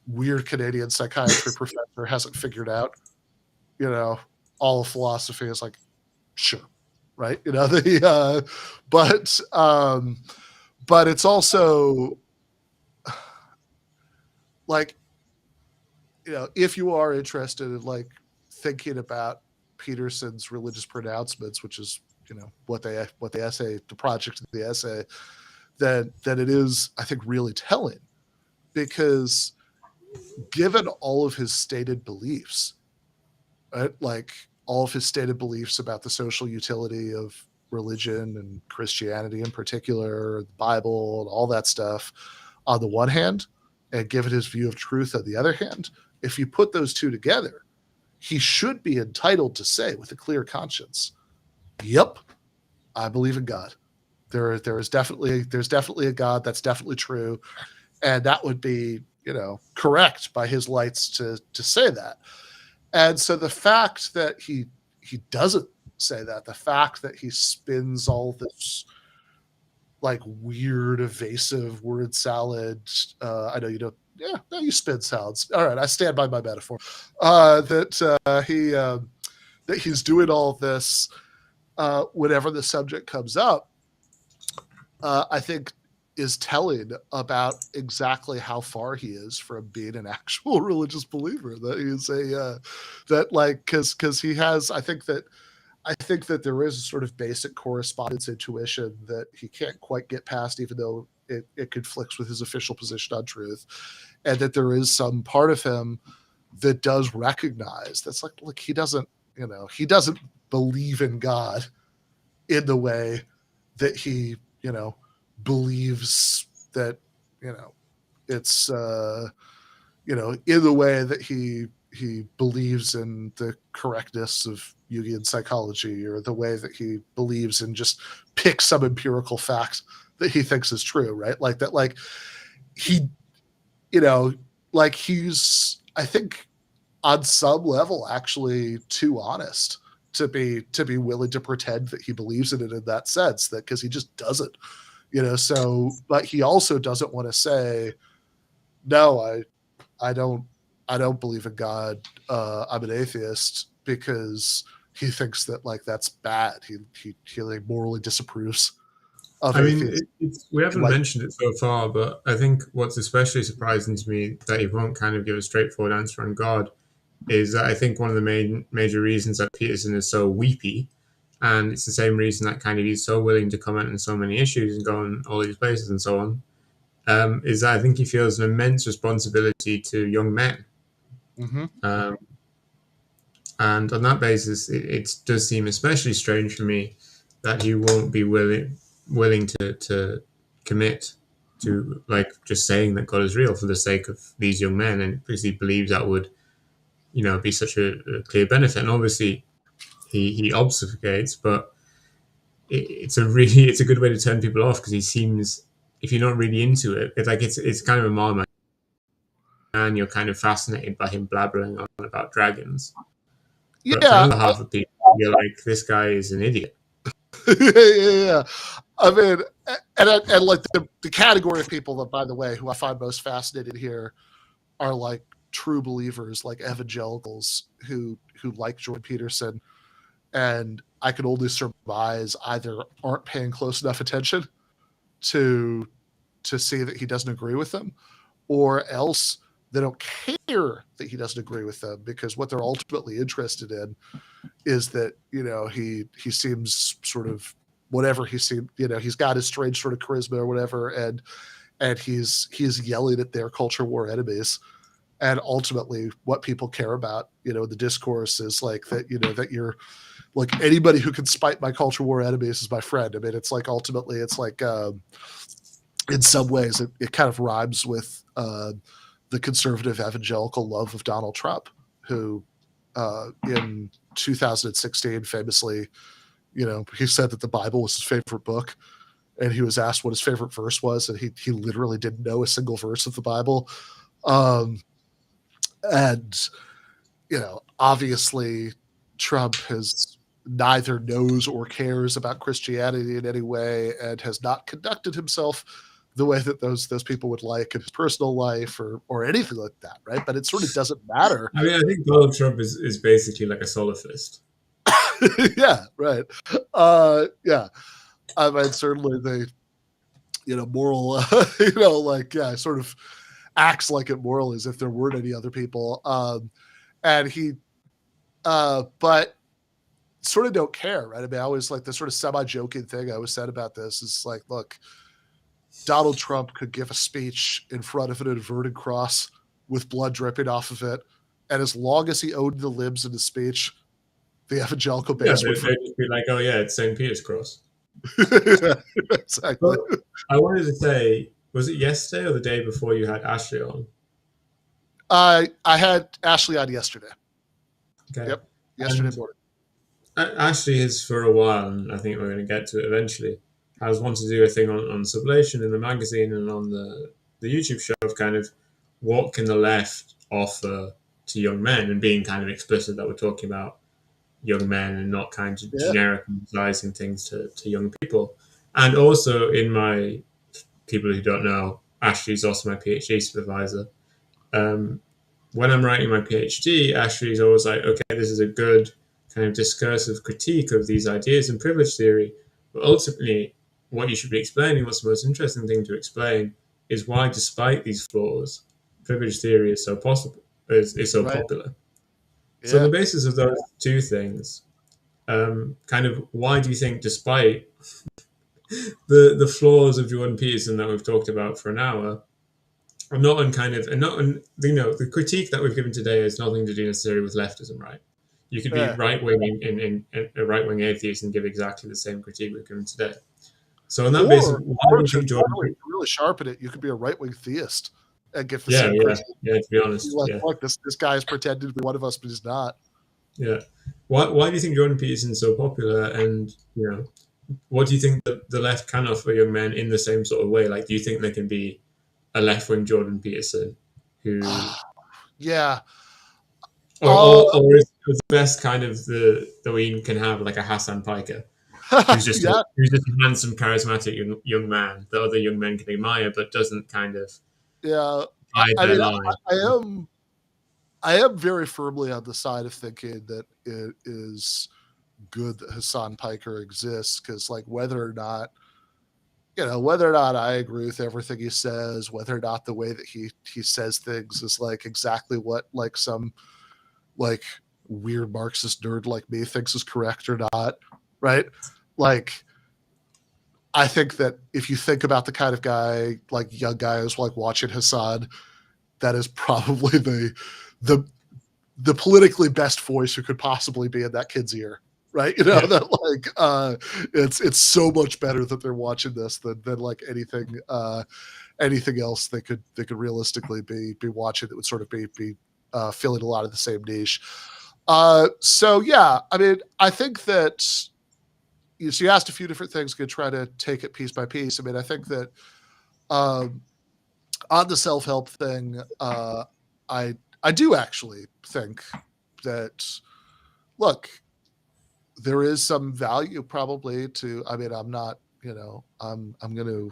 weird Canadian psychiatry professor hasn't figured out, all of philosophy is like, sure, right? But it's also like, if you are interested in like thinking about Peterson's religious pronouncements, which is what the essay, the project of the essay, then it is, I think, really telling, because given all of his stated beliefs, right, like all of his stated beliefs about the social utility of religion and Christianity in particular, the Bible and all that stuff on the one hand, and given his view of truth on the other hand, if you put those two together, he should be entitled to say with a clear conscience, yep, I believe in God. There's definitely a God. That's definitely true. And that would be, correct by his lights to say that. And so the fact that he doesn't say that, the fact that he spins all this like weird, evasive word salad. I know you don't. Yeah, no, you spin salads. All right, I stand by my metaphor. That he's doing all this whenever the subject comes up. I think is telling about exactly how far he is from being an actual religious believer. That he's because he has. I think that there is a sort of basic correspondence intuition that he can't quite get past, even though it conflicts with his official position on truth, and that there is some part of him that does recognize that's like he doesn't believe in God in the way that he believes that it's in the way that he believes in the correctness of Jungian psychology, or the way that he believes in just pick some empirical fact that he thinks is true, right? Like that, like he, he's, I think on some level actually too honest to be willing to pretend that he believes in it in that sense, that because he just doesn't, so, but he also doesn't want to say, no, I don't believe in God. I'm an atheist, because he thinks that like that's bad. He like morally disapproves of atheism. We haven't mentioned it so far, but I think what's especially surprising to me that he won't kind of give a straightforward answer on God is that I think one of the major reasons that Peterson is so weepy, and it's the same reason that kind of he's so willing to comment on so many issues and go on all these places and so on, is that I think he feels an immense responsibility to young men. Mm-hmm. And on that basis, it does seem especially strange for me that he won't be willing to commit to like just saying that God is real for the sake of these young men, and because he believes that would, be such a clear benefit. And obviously, he obfuscates, but it's a good way to turn people off, because he seems, if you're not really into it, it's kind of a Marmite, and you're kind of fascinated by him blabbering on about dragons. But for another half of people, you're like, this guy is an idiot. Yeah. I mean, and like the category of people that, by the way, who I find most fascinated here are like true believers, like evangelicals who like Jordan Peterson, and I can only surmise either aren't paying close enough attention to see that he doesn't agree with them, or else they don't care that he doesn't agree with them, because what they're ultimately interested in is that he seems sort of whatever he seemed, he's got his strange sort of charisma or whatever, and he's yelling at their culture war enemies. And ultimately what people care about, the discourse is like that, that you're like, anybody who can spite my culture war enemies is my friend. I mean, it's like, ultimately it's like, in some ways it kind of rhymes with the conservative evangelical love of Donald Trump, who in 2016 famously, he said that the Bible was his favorite book, and he was asked what his favorite verse was, and he literally didn't know a single verse of the Bible. And obviously Trump has neither knows or cares about Christianity in any way, and has not conducted himself the way that those people would like in his personal life or anything like that, right? But it sort of doesn't matter. I mean, I think Donald Trump is basically like a solipsist. Yeah, right. Yeah. I mean, certainly the, moral, sort of acts like it moral as if there weren't any other people. And he, but sort of don't care, right? I mean, I always like the sort of semi-joking thing I always said about this is like, look, Donald Trump could give a speech in front of an inverted cross with blood dripping off of it, and as long as he owned the libs in the speech, the evangelical Yeah, base would. they'd just be like, oh yeah, it's St. Peter's Cross. Exactly. But I wanted to say, was it yesterday or the day before you had Ashley on? I had Ashley on yesterday. Okay. Yep, yesterday And morning. Ashley has for a while, and I think we're going to get to it eventually, has wanted to do a thing on sublation in the magazine and on the YouTube show of kind of what can the left offer to young men, and being kind of explicit that we're talking about young men and not kind of Yeah, genericizing things to young people. And also in my people who don't know, Ashley's also my PhD supervisor. Um, when I'm writing my PhD, Ashley's always like, okay, this is a good kind of discursive critique of these ideas in privilege theory. But ultimately, what you should be explaining, what's the most interesting thing to explain, is why, despite these flaws, privilege theory is so possible, is so right. popular. So, on Yeah, the basis of those two things, kind of why do you think, despite the flaws of Jordan Peterson that we've talked about for an hour, I'm not on kind of, and not on, the critique that we've given today has nothing to do necessarily with leftism, right? You could be yeah. right wing in a right wing atheist and give exactly the same critique we've given today. So on that basis, why do Or you think Jordan? to really sharpen it, you could be a right wing theist and get the Yeah, same yeah, critique. yeah. To be Be honest, like, yeah, look, this guy is pretending to be one of us, but he's not. yeah. Why do you think Jordan Peterson's so popular? And what do you think the left can offer young men in the same sort of way? Like, do you think there can be a left wing Jordan Peterson who Yeah. or is the best kind of the we can have like a Hassan Piker Yeah. who's just a handsome, charismatic young man that other young men can admire, but doesn't kind of Yeah. hide I their mean, line. I am very firmly on the side of thinking that it is good that Hassan Piker exists, because like whether or not I agree with everything he says, whether or not the way that he says things is like exactly what like some like weird Marxist nerd like me thinks is correct or not, right? Like I think that if you think about the kind of guy, like young guy who's like watching Hassan, that is probably the the politically best voice who could possibly be in that kid's ear, right? Yeah, That like it's so much better that they're watching this than like anything else they could realistically be watching that would sort of be filling a lot of the same niche. So yeah, I mean, I think that so you asked a few different things. Could try to take it piece by piece. I mean, I think that um, on the self help thing, I do actually think that look, there is some value probably to. I mean, I'm not, I'm going to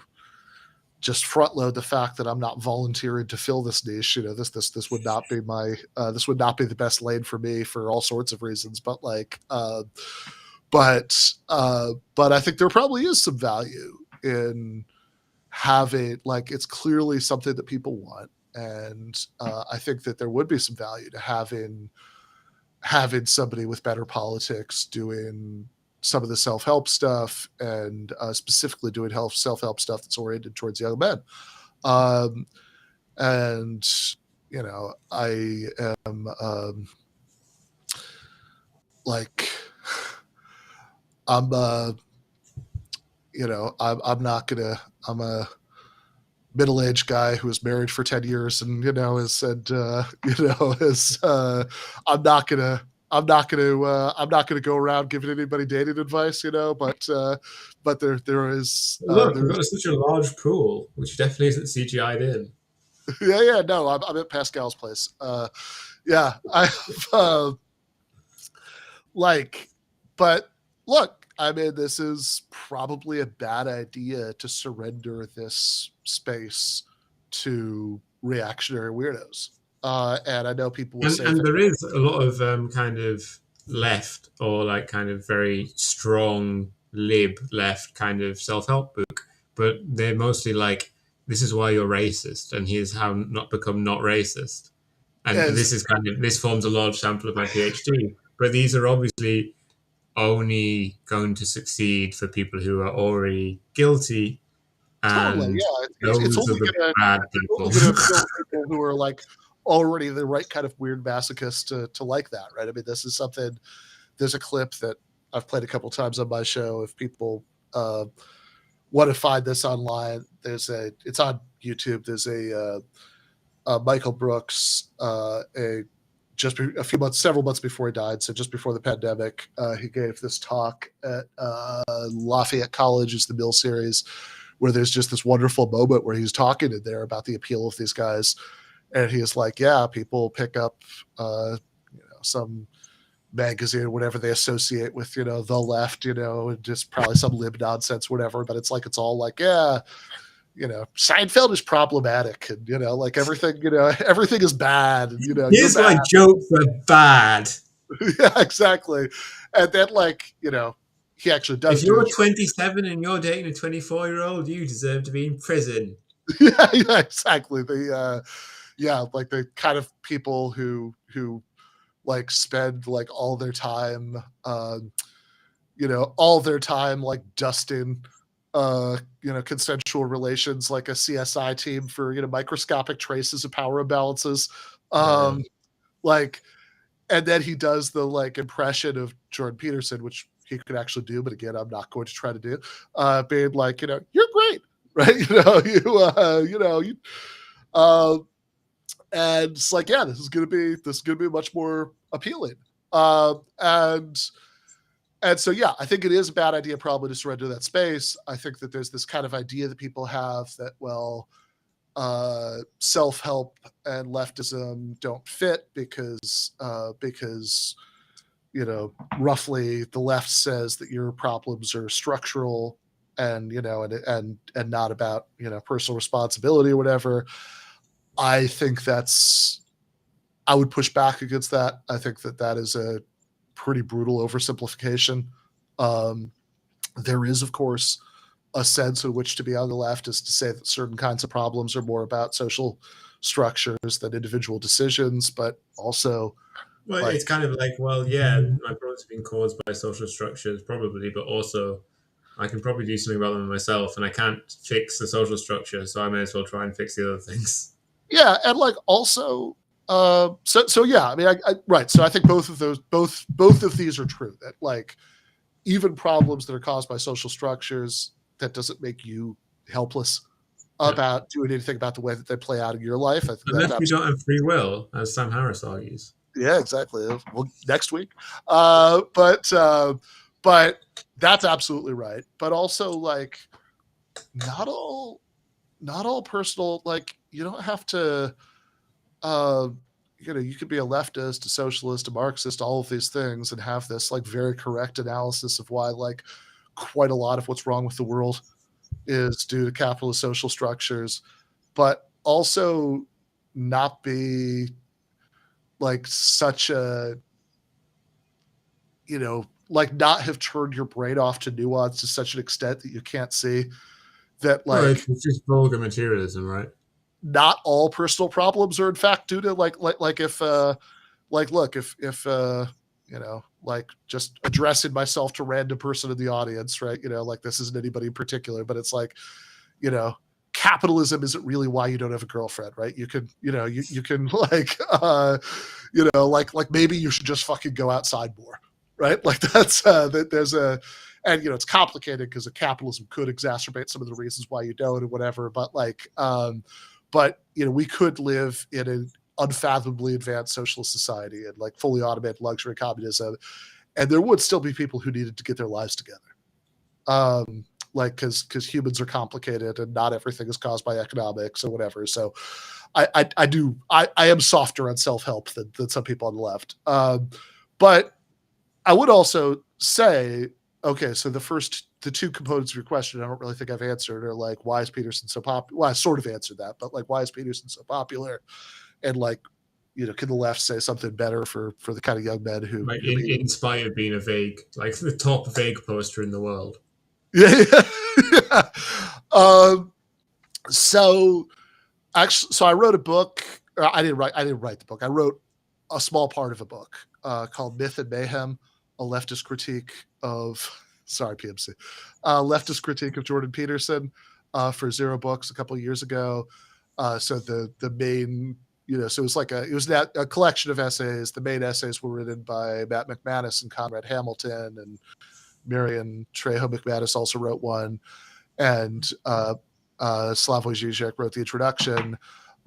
just front load the fact that I'm not volunteering to fill this niche. This would not be this would not be the best lane for me for all sorts of reasons. But like, but I think there probably is some value in having like it's clearly something that people want, and I think that there would be some value to having somebody with better politics doing some of the self-help stuff, and specifically doing self-help stuff that's oriented towards young men. And I am like I'm I'm not gonna I'm a middle-aged guy who was married for 10 years and has said is I'm not gonna go around giving anybody dating advice, but there is look, we've there's got such a large pool, which definitely isn't CGI'd in. yeah, no, I'm at Pascal's place. Yeah, I like, but look, I mean, this is probably a bad idea to surrender this space to reactionary weirdos. And I know people will say, And there is a lot of kind of left or like kind of very strong lib left kind of self help book, but they're mostly like, this is why you're racist, and here's how not become not racist. And as this forms a large sample of my PhD. But these are obviously only going to succeed for people who are already guilty, totally, and yeah, those are the bad it's people. only gonna appeal to people who are like already the right kind of weird masochist to like that, right? I mean, this is something there's a clip that I've played a couple times on my show. If people want to find this online, it's on YouTube. There's Michael Brooks, several months before he died, so just before the pandemic, he gave this talk at Lafayette College's The Mill Series, where there's just this wonderful moment where he's talking in there about the appeal of these guys, and he's like, yeah, people pick up some magazine or whatever they associate with the left, and just probably some lib nonsense, whatever, but it's all like, yeah, Seinfeld is problematic, and like everything is bad, and Here's why jokes are bad. Yeah, exactly. And then he actually does. If you're 27 and you're dating a 24-year-old, you deserve to be in prison. Yeah, exactly. The kind of people who spend all their time dusting consensual relations like a CSI team for microscopic traces of power imbalances. And then he does the impression of Jordan Peterson, which he could actually do, but again, I'm not going to try to do. Being like, you're great, right? And it's like, yeah, this is gonna be much more appealing. And so, yeah, I think it is a bad idea probably to surrender that space. I think that there's this kind of idea that people have that, well, self-help and leftism don't fit because roughly the left says that your problems are structural and and not about personal responsibility or whatever. I think I would push back against that. I think that is a pretty brutal oversimplification. There is, of course, a sense in which to be on the left is to say that certain kinds of problems are more about social structures than individual decisions, but also... Well, it's kind of like, well, yeah, my problems have been caused by social structures, probably, but also I can probably do something about them myself, and I can't fix the social structure, so I may as well try and fix the other things. Yeah, and also... yeah, I mean, right. So I think both of these are true. That even problems that are caused by social structures, that doesn't make you helpless about doing anything about the way that they play out in your life. I think unless you don't have free will, as Sam Harris argues. Yeah, exactly. Well, next week. But that's absolutely right. But also, not all personal. You don't have to. You could be a leftist, a socialist, a Marxist, all of these things, and have this very correct analysis of why quite a lot of what's wrong with the world is due to capitalist social structures, but also not be such a not have turned your brain off to nuance to such an extent that you can't see that it's just vulgar materialism, right? Not all personal problems are in fact due to just addressing myself to random person in the audience, right? This isn't anybody in particular, but it's capitalism isn't really why you don't have a girlfriend, right? You can, you can maybe you should just fucking go outside more, right? That's there's a, and it's complicated because capitalism could exacerbate some of the reasons why you don't or whatever, but we could live in an unfathomably advanced socialist society and fully automated luxury communism, and there would still be people who needed to get their lives together. Because humans are complicated and not everything is caused by economics or whatever. So I am softer on self-help than some people on the left. But I would also say, okay, so the two components of your question, I don't really think I've answered, are why is Peterson so popular? Well, I sort of answered that, but why is Peterson so popular? And can the left say something better for the kind of young men who... in spite of being a vague, the top vague poster in the world. Yeah. So I wrote a book. I didn't write the book. I wrote a small part of a book called Myth and Mayhem, a leftist critique of... Sorry, PMC. Leftist critique of Jordan Peterson for Zero Books a couple of years ago. So the main So it was a collection of essays. The main essays were written by Matt McManus and Conrad Hamilton, and Marion Trejo McManus also wrote one, and Slavoj Žižek wrote the introduction.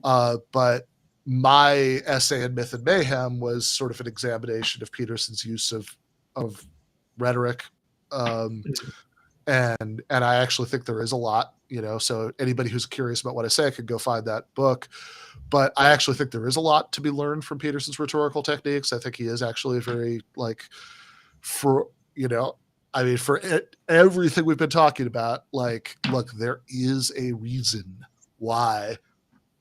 But my essay in Myth and Mayhem was sort of an examination of Peterson's use of rhetoric, and I actually think there is a lot, so anybody who's curious about what I say could go find that book. But I actually think there is a lot to be learned from Peterson's rhetorical techniques. I think he is actually very for everything we've been talking about, look, there is a reason why.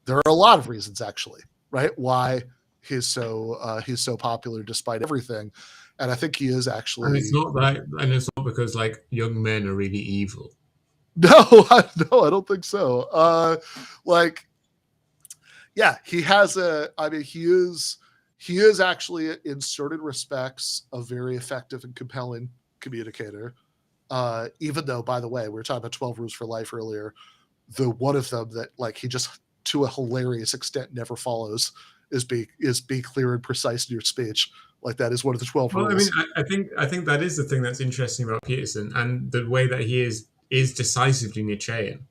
There are a lot of reasons, actually, right? Why he's so popular despite everything, and I think he is actually. And it's not because young men are really evil. No, I don't think so. He has he is actually, in certain respects, a very effective and compelling communicator. Even though, by the way, we were talking about 12 Rules for Life earlier. The one of them that he just, to a hilarious extent, never follows is be clear and precise in your speech. That is one of the 12 rules. I think that is the thing that's interesting about Peterson, and the way that he is decisively Nietzschean.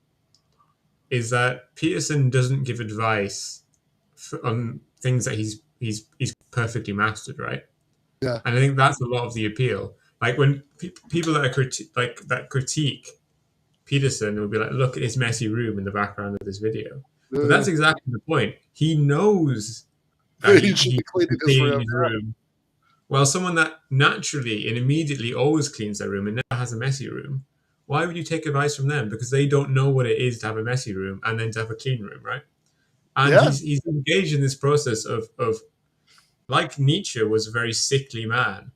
Is that Peterson doesn't give advice on things that he's perfectly mastered, right? Yeah, and I think that's a lot of the appeal. When people that are critique Peterson will be like, look at his messy room in the background of this video. But that's exactly the point. He knows that he should be cleaning his room. Well, someone that naturally and immediately always cleans their room and never has a messy room, why would you take advice from them? Because they don't know what it is to have a messy room and then to have a clean room, right? And he's engaged in this process of like Nietzsche was a very sickly man.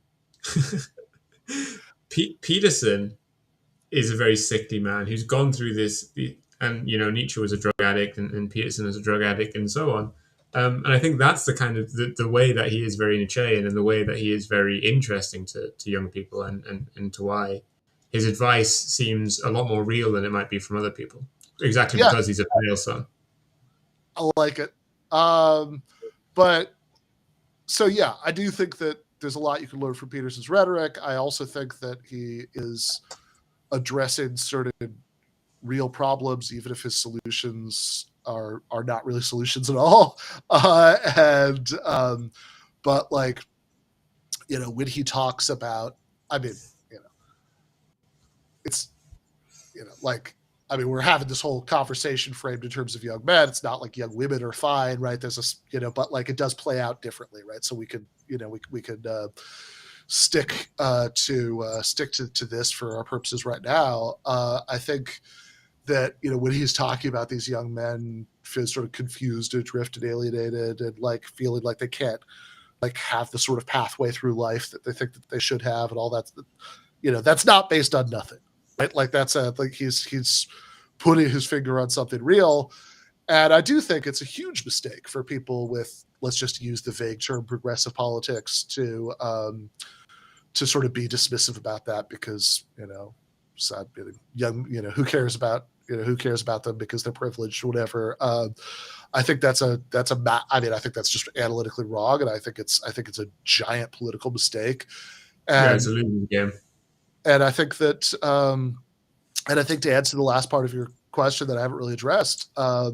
Peterson is a very sickly man who's gone through this, and Nietzsche was a drug addict, and Peterson is a drug addict, and so on. And I think that's the kind of the way that he is very Nietzschean, and the way that he is very interesting to young people, and to why his advice seems a lot more real than it might be from other people. Exactly because he's a pale son. I like it. But so I do think that there's a lot you can learn from Peterson's rhetoric. I also think that he is addressing certain real problems, even if his solutions are not really solutions at all. But when he talks about, we're having this whole conversation framed in terms of young men. It's not like young women are fine, right? There's but it does play out differently, right? So we could stick to this for our purposes right now. I think that when he's talking about these young men feel sort of confused, adrift, and alienated, and feeling like they can't have the sort of pathway through life that they think that they should have, and all that, that's not based on nothing, right? That's he's putting his finger on something real. And I do think it's a huge mistake for people with, let's just use the vague term, progressive politics to sort of be dismissive about that because, young, who cares about them because they're privileged or whatever. I think that's I think that's just analytically wrong. And I think it's a giant political mistake. And, it's a losing game. And I think that, and I think to answer the last part of your question that I haven't really addressed, I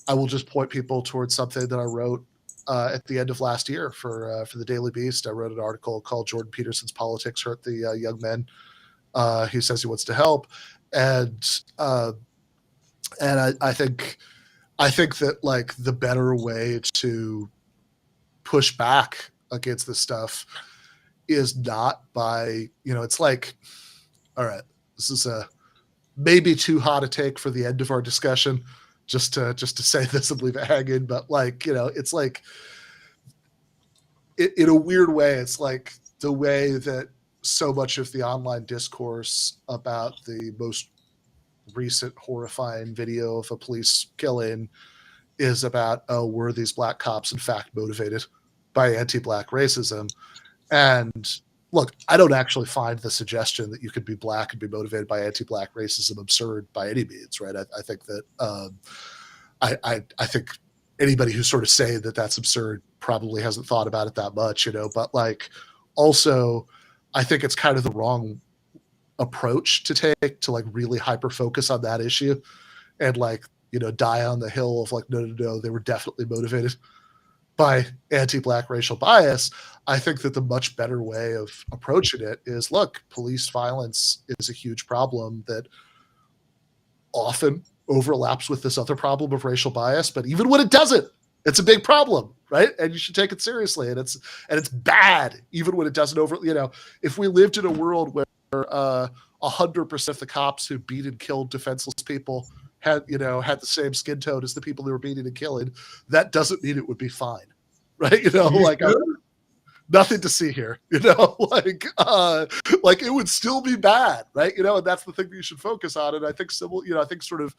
will just point people towards something that I wrote at the end of last year for the Daily Beast. I wrote an article called "Jordan Peterson's Politics Hurt the Young Men He Says He Wants to Help," and I think that the better way to push back against this stuff is not by it's all right, this is a maybe too hot a take for the end of our discussion, just to say this and leave it hanging. But it's in a weird way, it's the way that so much of the online discourse about the most recent horrifying video of a police killing is about, were these black cops in fact motivated by anti-black racism? And look, I don't actually find the suggestion that you could be black and be motivated by anti-black racism absurd by any means, right? I think that I think anybody who's sort of saying that that's absurd probably hasn't thought about it that much, but like also I think it's kind of the wrong approach to take to like really hyper focus on that issue and like, die on the hill of like, no, they were definitely motivated by anti-Black racial bias. I think that the much better way of approaching it is, look, police violence is a huge problem that often overlaps with this other problem of racial bias, but even when it doesn't, it's a big problem, right? And you should take it seriously. And it's bad even when it doesn't if we lived in a world where 100% of the cops who beat and killed defenseless people had the same skin tone as the people who were beating and killing, that doesn't mean it would be fine, right? Nothing to see here, like it would still be bad, right? And that's the thing that you should focus on. And I think I think sort of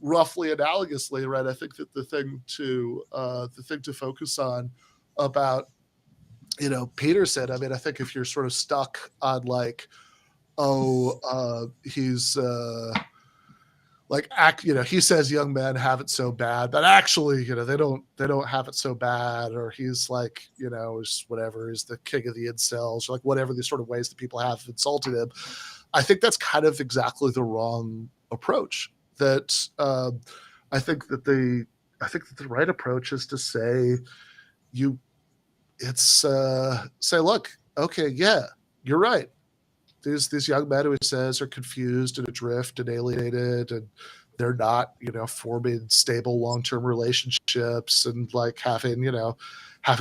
roughly analogously, right? I think that the thing to focus on about, Peterson, I mean, I think if you're sort of stuck on like, he's he says young men have it so bad, but actually, they don't have it so bad, or he's like, whatever, he's the king of the incels, or like whatever the sort of ways that people have insulted him. I think that's kind of exactly the wrong approach. That I think that the right approach is to say, say, look, okay, yeah, you're right. These young men who he says are confused and adrift and alienated, and they're not, forming stable long-term relationships and like having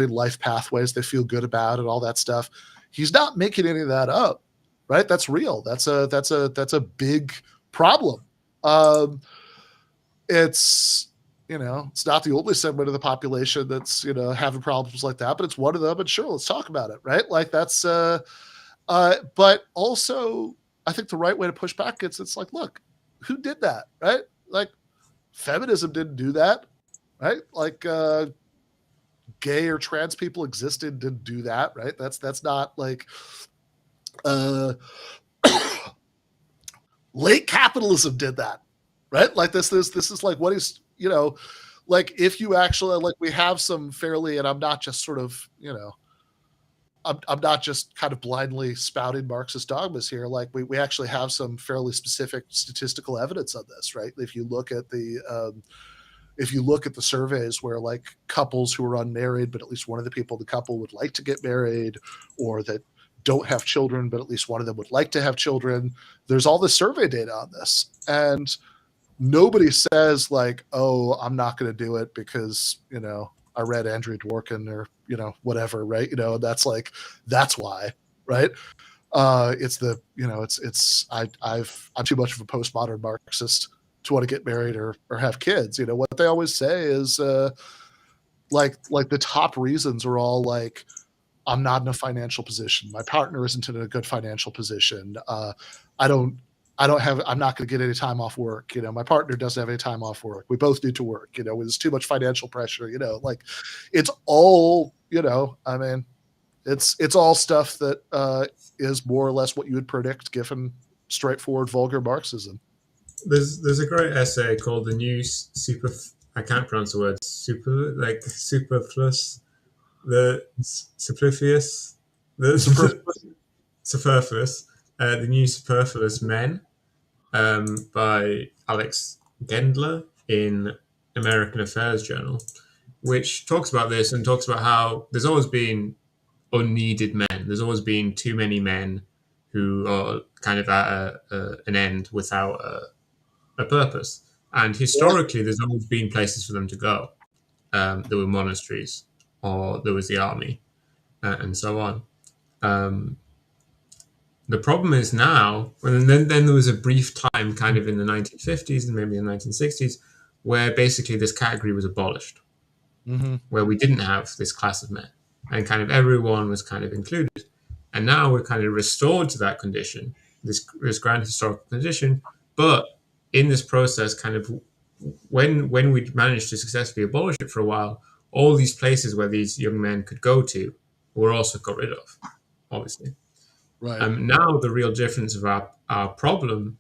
life pathways they feel good about and all that stuff. He's not making any of that up, right? That's real. That's a big problem. It's it's not the only segment of the population that's having problems like that, but it's one of them. And sure, let's talk about it, right? Like that's. But also, I think the right way to push back is it's like, look, who did that, right? Like, feminism didn't do that, right? Like, gay or trans people existed, didn't do that, right? That's not like late capitalism did that, right? Like this is like what is like if you actually like we have some fairly, and I'm not just sort of I'm not just kind of blindly spouting Marxist dogmas here. Like we actually have some fairly specific statistical evidence on this, right? If you look at the surveys where like couples who are unmarried, but at least one of the people in the couple would like to get married, or that don't have children, but at least one of them would like to have children. There's all this survey data on this, and nobody says like, "Oh, I'm not going to do it because I read Andrew Dworkin or whatever, right? That's why, right? It's I'm too much of a postmodern Marxist to want to get married or have kids. What they always say is like the top reasons are all like, I'm not in a financial position. My partner isn't in a good financial position. I'm not going to get any time off work. My partner doesn't have any time off work. We both need to work. There's too much financial pressure. Like it's all. I mean, it's all stuff that is more or less what you would predict given straightforward vulgar Marxism. There's a great essay called "The New Super." I can't pronounce the word superfluous, the superfluous, superfluous, the new superfluous men. By Alex Gendler in American Affairs Journal, which talks about this and talks about how there's always been unneeded men. There's always been too many men who are kind of at an end without a purpose. And historically, there's always been places for them to go. There were monasteries, or there was the army, and so on. The problem is now, and then there was a brief time kind of in the 1950s and maybe the 1960s where basically this category was abolished, where we didn't have this class of men and kind of everyone was kind of included. And now we're kind of restored to that condition, this grand historical condition. But in this process, kind of when we managed to successfully abolish it for a while, all these places where these young men could go to were also got rid of, obviously. Right. Now the real difference of our problem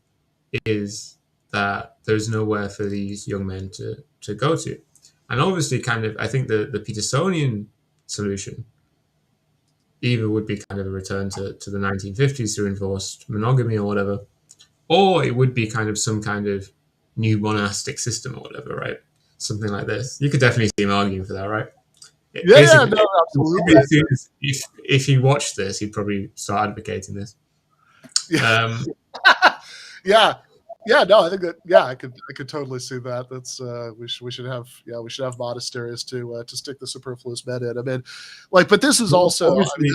is that there's nowhere for these young men to go to. And obviously, kind of, I think the Petersonian solution either would be kind of a return to the 1950s to enforce monogamy or whatever, or it would be kind of some kind of new monastic system or whatever, right? Something like this. You could definitely see him arguing for that, right? Yeah, Basically, no, absolutely. if he watched this, he'd probably start advocating this. Yeah. Um, Yeah. Yeah, no, I think that I could totally see that. That's we should have monasteries to stick the superfluous men in. I mean, like, but this is also, I mean,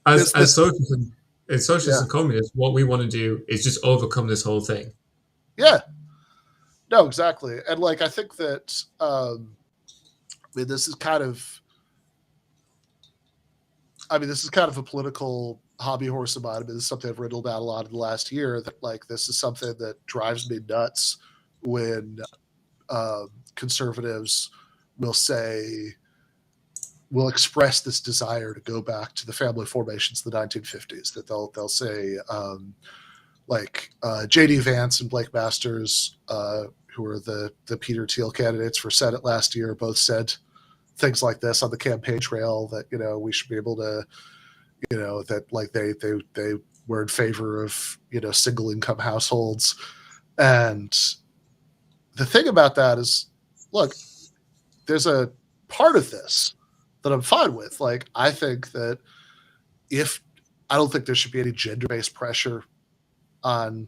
obviously, as this socialists yeah, and communists, what we want to do is just overcome this whole thing. yeah, no, exactly. And like, I think that I mean, this is kind of a political hobby horse of mine. I mean, this is something I've written about a lot in the last year, that like, this is something that drives me nuts when conservatives will express this desire to go back to the family formations of the 1950s. That they'll say J.D. Vance and Blake Masters, who are the Peter Thiel candidates for Senate last year, both said things like this on the campaign trail, that we should be able to, that like they were in favor of single income households. And the thing about that is, look, there's a part of this that I'm fine with. Like, I think that I don't think there should be any gender-based pressure on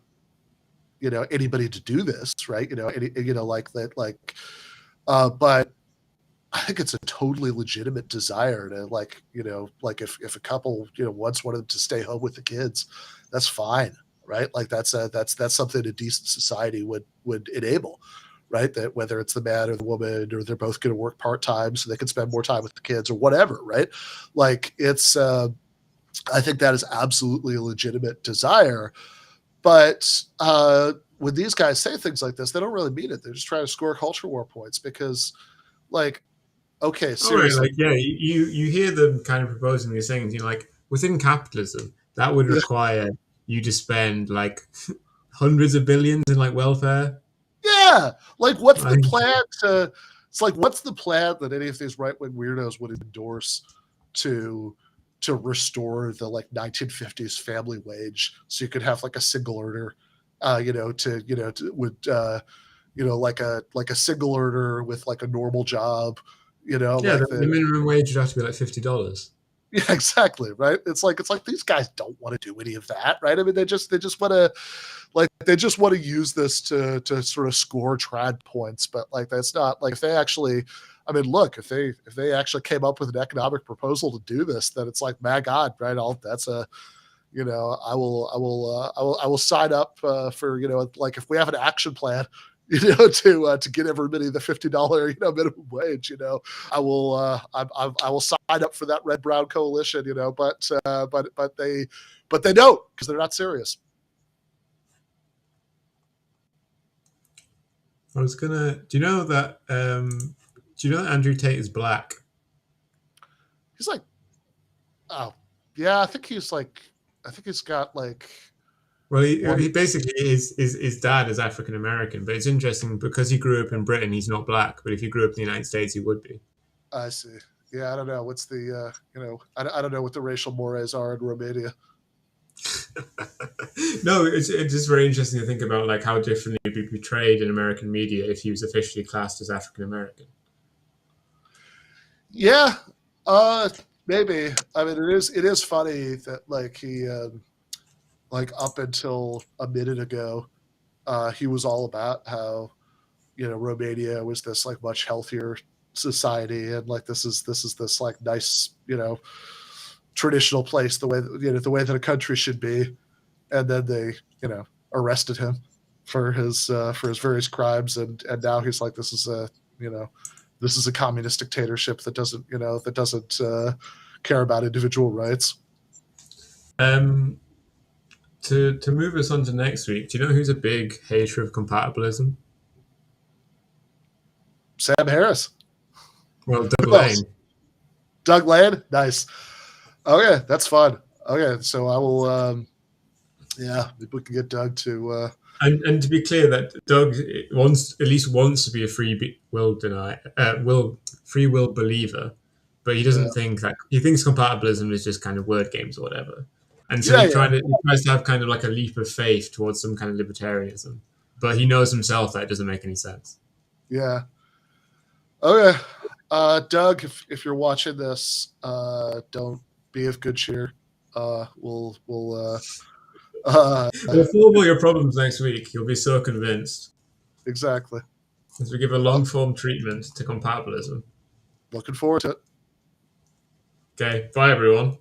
anybody to do this, right? Like that, like, but I think it's a totally legitimate desire to, like, like, if a couple wants one of them to stay home with the kids, that's fine, right? Like, that's something a decent society would enable, right? That whether it's the man or the woman, or they're both going to work part-time so they can spend more time with the kids or whatever, right? Like, it's I think that is absolutely a legitimate desire. But when these guys say things like this, they don't really mean it. They're just trying to score culture war points, because, like, okay, All right, seriously. like, yeah, you hear them kind of proposing these things. Like, within capitalism, that would require you to spend like hundreds of billions in like welfare. Yeah. Like, what's the Like, plan to, it's like, what's the plan that any of these right-wing weirdos would endorse to restore the, like, 1950s family wage, so you could have like a single earner, like a single earner with like a normal job, yeah, like the minimum wage would have to be like $50. yeah, exactly, right? It's like these guys don't want to do any of that, right? I mean, they just want to, like, they just want to use this to sort of score trad points. But like, that's not, like, if they actually, I mean, look, if they actually came up with an economic proposal to do this, then it's like, my God, right? I will sign up for, like, if we have an action plan, to get everybody the $50 minimum wage, I will sign up for that red brown coalition, but they don't, because they're not serious. I was gonna. Do you know that? Do you know that Andrew Tate is black? He's like, oh yeah, I think he's got like, Well, he basically his dad is African American, but it's interesting because he grew up in Britain, he's not black. But if he grew up in the United States, he would be. I see. Yeah, I don't know what's the I don't know what the racial mores are in Romania. No, it's just very interesting to think about, like, how differently he'd be portrayed in American media if he was officially classed as African American. Yeah, maybe. I mean, it is funny that, like, he like, up until a minute ago, he was all about how Romania was this, like, much healthier society, and like, this is this, like, nice traditional place, the way that a country should be. And then they arrested him for his various crimes, and now he's like, this is a communist dictatorship that doesn't care about individual rights. To move us on to next week, do you know who's a big hater of compatibilism? Sam Harris. Well, Doug Who else? Lane. Doug Lane. Nice. Okay, that's fun. Okay, so I will. Yeah, maybe we can get Doug to And to be clear, that Doug at least wants to be a free will believer, but he Yeah, doesn't think that he thinks compatibilism is just kind of word games or whatever. And so yeah, yeah, he tries to have kind of like a leap of faith towards some kind of libertarianism, but he knows himself that it doesn't make any sense. yeah. Okay, Doug, if you're watching this, don't be of good cheer. We'll We'll solve all your problems next week. You'll be so convinced exactly. as we give a Well, long form treatment to compatibilism. looking forward to it. Okay, bye everyone.